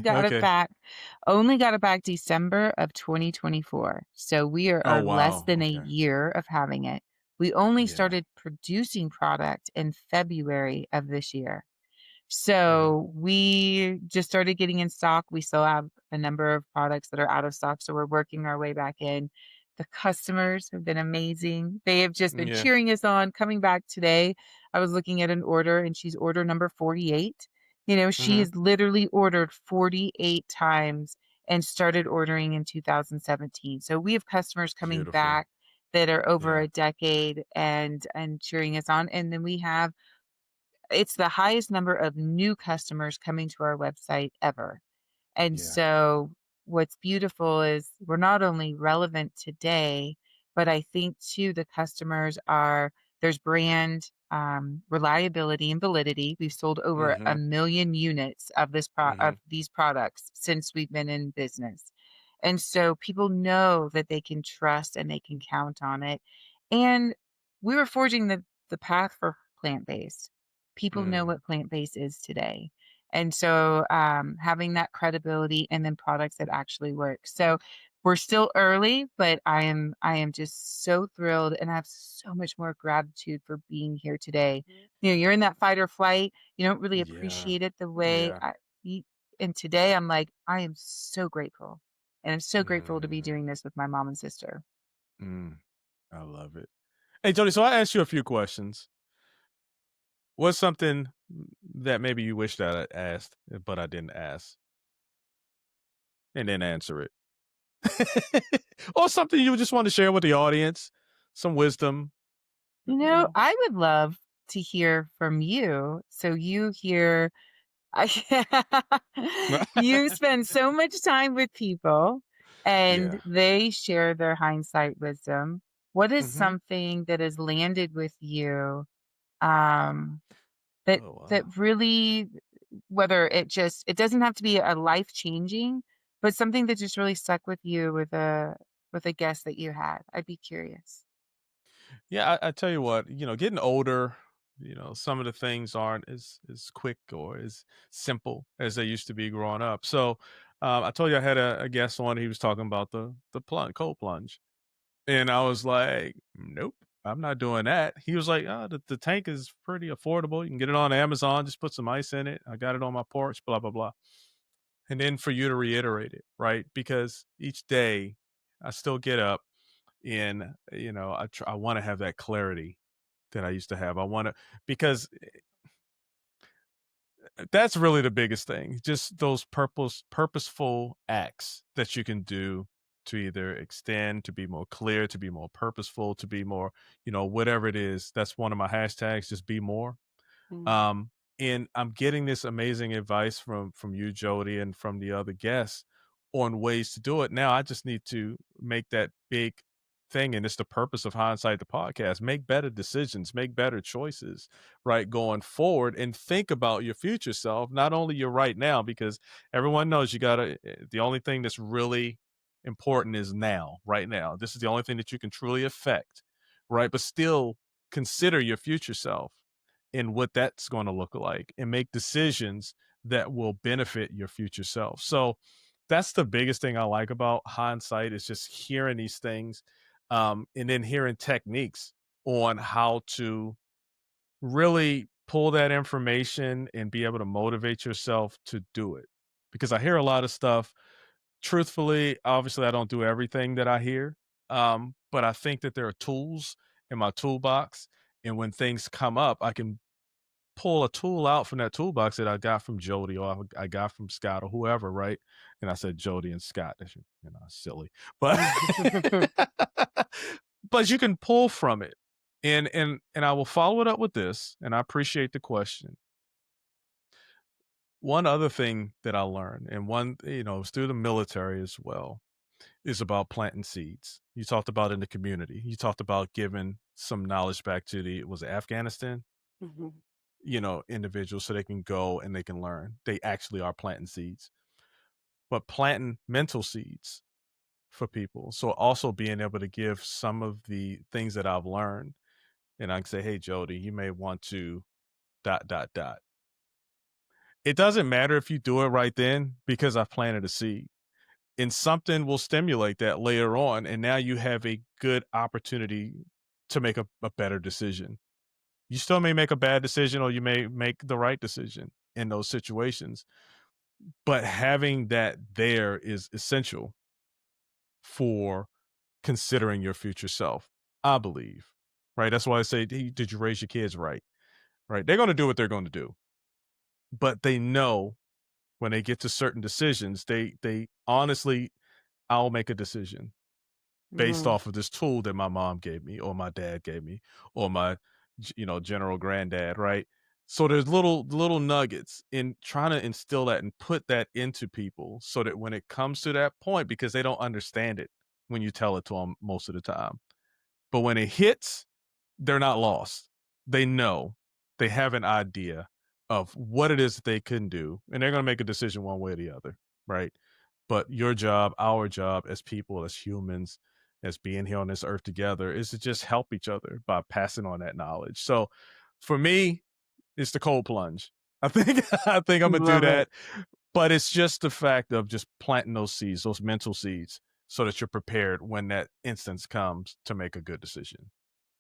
only got it back December of 2024. So we Oh are less wow. than a Okay. year of having it. We only Yeah. started producing product in February of this year. Mhm. So we just started getting in stock. We still have a number of products that are out of stock, so we're working our way back in. The customers have been amazing. They have just been Yeah. cheering us on. Coming back today, I was looking at an order and she's order number 48. She Mhm. has literally ordered 48 times and started ordering in 2017. So we have customers coming Beautiful. back that are over Yeah. a decade and cheering us on. And then we have it's the highest number of new customers coming to our website ever. And Yeah. so what's beautiful is we're not only relevant today, But I think too the customers are there's brand, reliability and validity. We've sold over Mhm. 1,000,000 units of Mhm. these products since we've been in business. And so people know that they can trust and they can count on it. And we were forging the path for plant-based. People know Mm. what plant-based is today. And so, having that credibility and then products that actually work. So, we're still early, but I am just so thrilled, and I have so much more gratitude for being here today. You know, you're in that fight or flight, you don't really Yeah. appreciate it the way Yeah. I y and today I'm like, I am so grateful, and I'm so grateful to be Mm. doing this with my mom and sister. Mm. I love it. Hey, Jody, so I asked you a few questions. What's something that maybe you wish that I asked, but I didn't ask, and then answer it? Or something you just want to share with the audience, some wisdom. You know, I would love to hear from you, so you hear I you spend so much time with people Yeah. and they share their hindsight wisdom. What is Mhm. something that has landed with you, um, that Oh, that wow. really whether it doesn't have to be a life changing, but something that just really stuck with you with a guest that you had? I'd be curious. Yeah, I tell you what, getting older, some of the things aren't as quick or as simple as they used to be growing up. So, I told you I had a guest on. He was talking about the plunge, cold plunge, and I was like, "Nope, I'm not doing that." He was like, "Oh, the tank is pretty affordable. You can get it on Amazon. Just put some ice in it. I got it on my porch. Blah blah blah." And then for you to reiterate it, right? Because each day I still get up and I want to have that clarity that I used to have. I want to because that's really the biggest thing. Just those purposeful acts that you can do to either extend, to be more clear, to be more purposeful, to be more, whatever it is. That's one of my hashtags, just be more. Mm, Um, and I'm getting this amazing advice from you, Jody, and from the other guests on ways to do it. Now I just need to make that big thing, and it's the purpose of Hindsight the podcast. Make better decisions, make better choices, right, going forward, and think about your future self, not only your right now, because everyone knows you gotta. The only thing that's really important is now, right now. This is the only thing that you can truly affect, right? But still consider your future self and what that's going to look like and make decisions that will benefit your future self. So that's the biggest thing I like about hindsight is just hearing these things and then hearing techniques on how to really pull that information and be able to motivate yourself to do it. Because I hear a lot of stuff. Truthfully, obviously, I don't do everything that I hear, but I think that there are tools in my toolbox. And when things come up, I can pull a tool out from that toolbox that I got from Jody or I got from Scott or whoever, right? And I said Jody and Scott. That's, silly, but mm. but you can pull from it, and I will follow it up with this. And I appreciate the question. One other thing that I learned, and one it's through the military as well, is about planting seeds. You talked about in the community. You talked about giving some knowledge back to the was it Afghanistan? Mhm. Individuals so they can go and they can learn. They actually are planting seeds, but planting mental seeds for people. So also being able to give some of the things that I've learned and I can say, hey, Jody, you may want to dot, dot, dot. It doesn't matter if you do it right then because I've planted a seed and something will stimulate that later on. And now you have a good opportunity to make a better decision. You still may make a bad decision or you may make the right decision in those situations. But having that there is essential for considering your future self, I believe, right? That's why I say, "Hey, did you raise your kids right?" Right? They're going to do what they're going to do, but they know when they get to certain decisions, they honestly, I'll make a decision based Mhm. off of this tool that my mom gave me or my dad gave me or my general granddad, right? So there's little nuggets in trying to instill that and put that into people so that when it comes to that point because they don't understand it when you tell it to them most of the time. But when it hits, they're not lost. They know. They have an idea of what it is that they can do, and they're gonna make a decision one way or the other, right? But your job, our job as people, as humans, as being here on this earth together is to just help each other by passing on that knowledge. So for me, it's the cold plunge. I think I think I'm gonna do Love it. that. But it's just the fact of just planting those seeds, those mental seeds, so that you're prepared when that instance comes to make a good decision.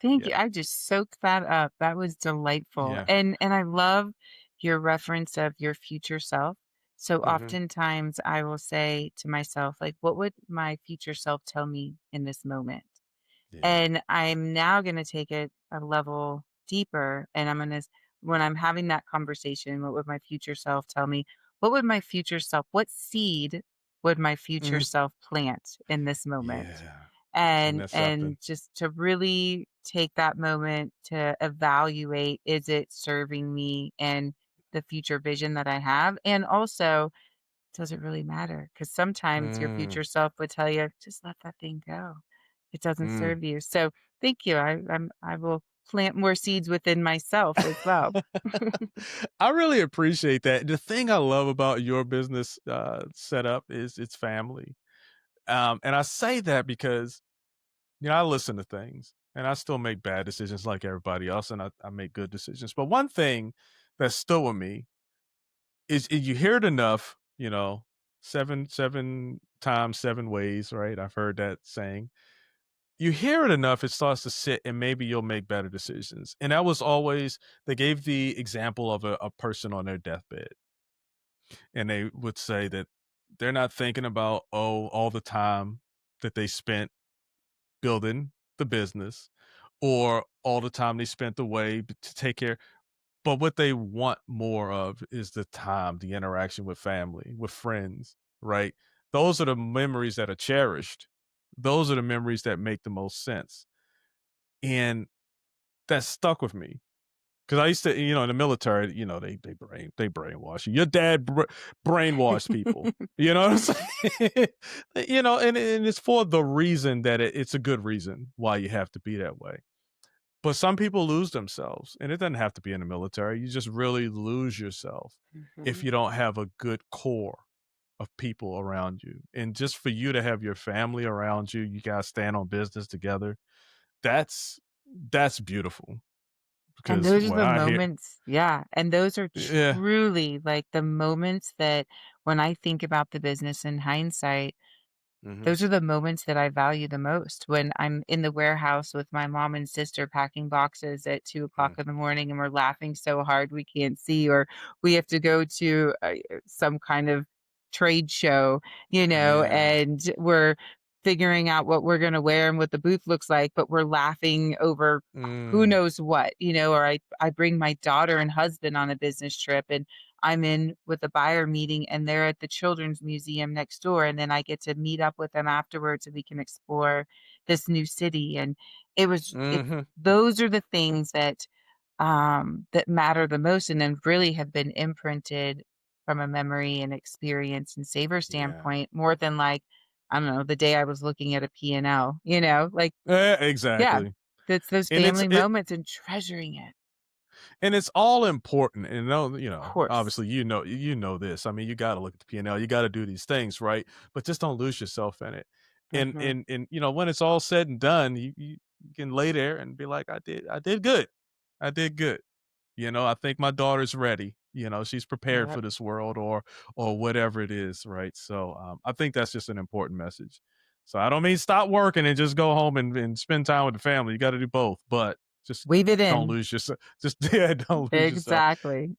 Thank you. Yeah. I just soaked that up. That was delightful. Yeah. And I love your reference of your future self. So Mhm. oftentimes I will say to myself, like, what would my future self tell me in this moment? Yeah. And I'm now gonna take it a level deeper, and I'm gonna when I'm having that conversation, what would my future self tell me? What would my future self what seed would my future Mhm. self plant in this moment? Yeah. Isn't And that something? and just to really take that moment to evaluate, is it serving me and the future vision that I have? And also, does it really matter? Because sometimes your Mm. future self would tell you, "Just let that thing go. It doesn't Mm. serve you." So, thank you. I will plant more seeds within myself as well. I really appreciate that. The thing I love about your business, setup is it's family. And I say that because, I listen to things and I still make bad decisions like everybody else, and I make good decisions. But one thing that's still with me is you hear it enough, 7 times 7 ways, right? I've heard that saying. You hear it enough, it starts to sit and maybe you'll make better decisions. And that was always they gave the example of a person on their deathbed. And they would say that they're not thinking about, all the time that they spent building the business or all the time they spent away to take care. But what they want more of is the time, the interaction with family, with friends, right? Those are the memories that are cherished. Those are the memories that make the most sense. And that stuck with me. Because I used to, in the military, they brainwash you. Your dad brainwashed people. You know what I'm saying? And it's for the reason that it's a good reason why you have to be that way. But some people lose themselves, and it doesn't have to be in the military. You just really lose yourself if Mhm. you don't have a good core of people around you. And just for you to have your family around you, you guys stand on business together. That's that's beautiful And because those are what the I hear, moments, yeah, and those are yeah, truly, like, the moments that when I think about the business in hindsight, mhm, those are the moments that I value the most when I'm in the warehouse with my mom and sister packing boxes at 2 o'clock mm, in the morning, and we're laughing so hard we can't see, or we have to go to, some kind of trade show, yeah, and we're figuring out what we're gonna wear and what the booth looks like, but we're laughing over who mm, knows what, or I bring my daughter and husband on a business trip, and I'm in with a buyer meeting and they're at the children's museum next door, and then I get to meet up with them afterwards and we can explore this new city, and it's mhm, those are the things that matter the most and then really have been imprinted from a memory and experience and savor yeah, standpoint more than, like, I don't know, the day I was looking at a P&L, yeah, exactly. that's those And it's family it moments and treasuring it. And it's all important, and Of course. obviously, you know this. I mean, you gotta look at the P&L, you gotta do these things, right? But just don't lose yourself in it. And Mhm. and and when it's all said and done, you can lay there and be like, I did good. I did good. I think my daughter's ready. She's prepared Yep. for this world or whatever it is, right? So I think that's just an important message. So I don't mean stop working and just go home and spend time with the family. You got to do both, but just Weave it don't in. lose yourself. Just yeah, don't lose yourself. Exactly.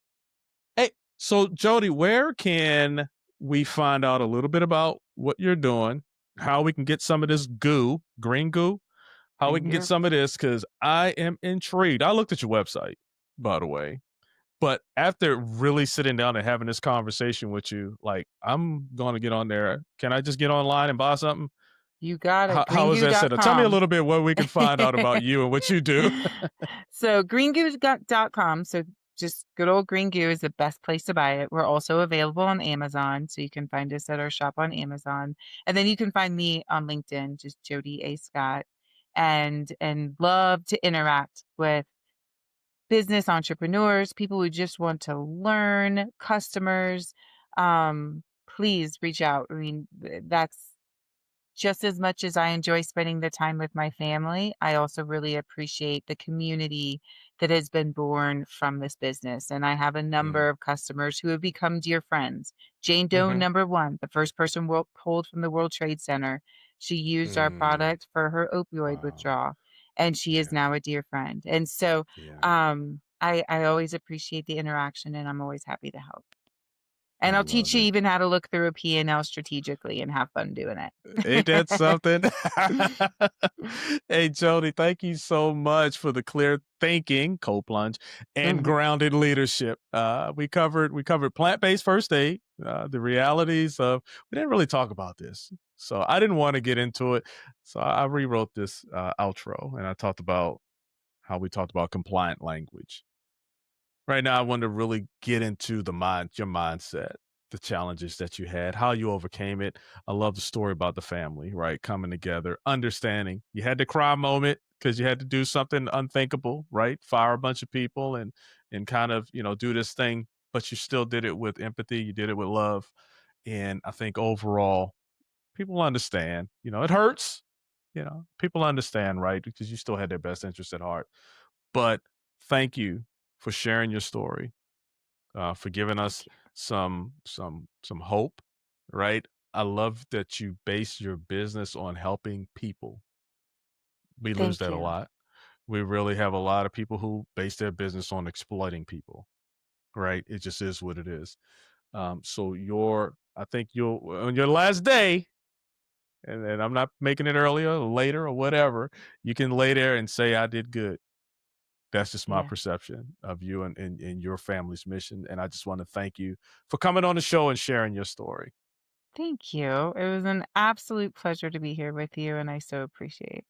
Hey, so Jody, where can we find out a little bit about what you're doing? How we can get some of this green goo, how we Green can get goo. some of this because I am intrigued. I looked at your website, by the way, but after really sitting down and having this conversation with you, like, I'm gonna get on there. Can I just get online and buy something? You got it. How is that set up? Tell me a greengoo.com. little bit where we can find out about you and what you do. So greengoo.com. So just good old Green Goo is the best place to buy it. We're also available on Amazon. So you can find us at our shop on Amazon. And then you can find me on LinkedIn, just Jody A. Scott. and love to interact with business entrepreneurs, people who just want to learn, customers. Please reach out. I mean, that's just as much as I enjoy spending the time with my family, I also really appreciate the community that has been born from this business. And I have a Mm, number of customers who have become dear friends. Jane Doe, mhm, number one, the first person pulled from the World Trade Center. She used our mm. product for her opioid Wow. withdrawal, and she is Yeah, now a dear friend. And so yeah. I always appreciate the interaction, and I'm always happy to help. And I I'll teach love you it. even how to look through a P&L strategically and have fun doing Ain't that it. something? Hey, Jody, thank you so much for the clear thinking, cold plunge, and Mhm. grounded leadership. We covered plant-based first aid, the realities of we didn't really talk about this. So I didn't want to get into it. So I rewrote this outro and I talked about how we talked about compliant language. Right now, I want to really get into your mindset, the challenges that you had, how you overcame it. I love the story about the family, right? Coming together, understanding. You had the cry moment because you had to do something unthinkable, right? Fire a bunch of people and kind of, do this thing, but you still did it with empathy. You did it with love. And I think overall, people understand. It hurts. People understand, right? Because you still had their best interest at heart. But thank you for sharing your story, for giving Thank us you. some hope, right? I love that you base your business on helping people. We lose Thank that a you. lot. We really have a lot of people who base their business on exploiting people, right? It just is what it is. So I think you'll on your last day, and I'm not making it earlier, or later, or whatever. You can lay there and say, "I did good." That's just my Yeah. perception of you and your family's mission. And I just want to thank you for coming on the show and sharing your story. Thank you. It was an absolute pleasure to be here with you, and I so appreciate.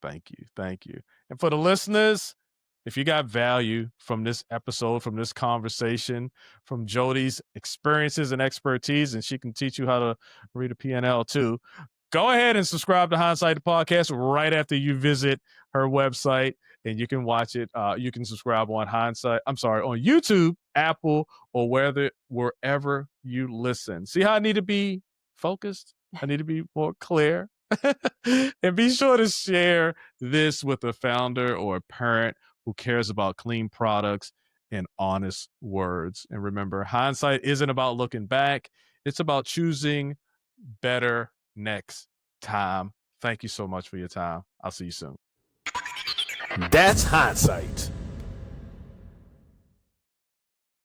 Thank you. Thank you. And for the listeners, if you got value from this episode, from this conversation, from Jody's experiences and expertise, and she can teach you how to read a P&L too, go ahead and subscribe to Hindsight the podcast right after you visit her website, and you can watch it. You can subscribe on on YouTube, Apple, or wherever you listen. See how I need to be focused? I need to be more clear. And be sure to share this with a founder or a parent who cares about clean products and honest words. And remember, hindsight isn't about looking back, it's about choosing better next time. Thank you so much for your time. I'll see you soon. That's hindsight.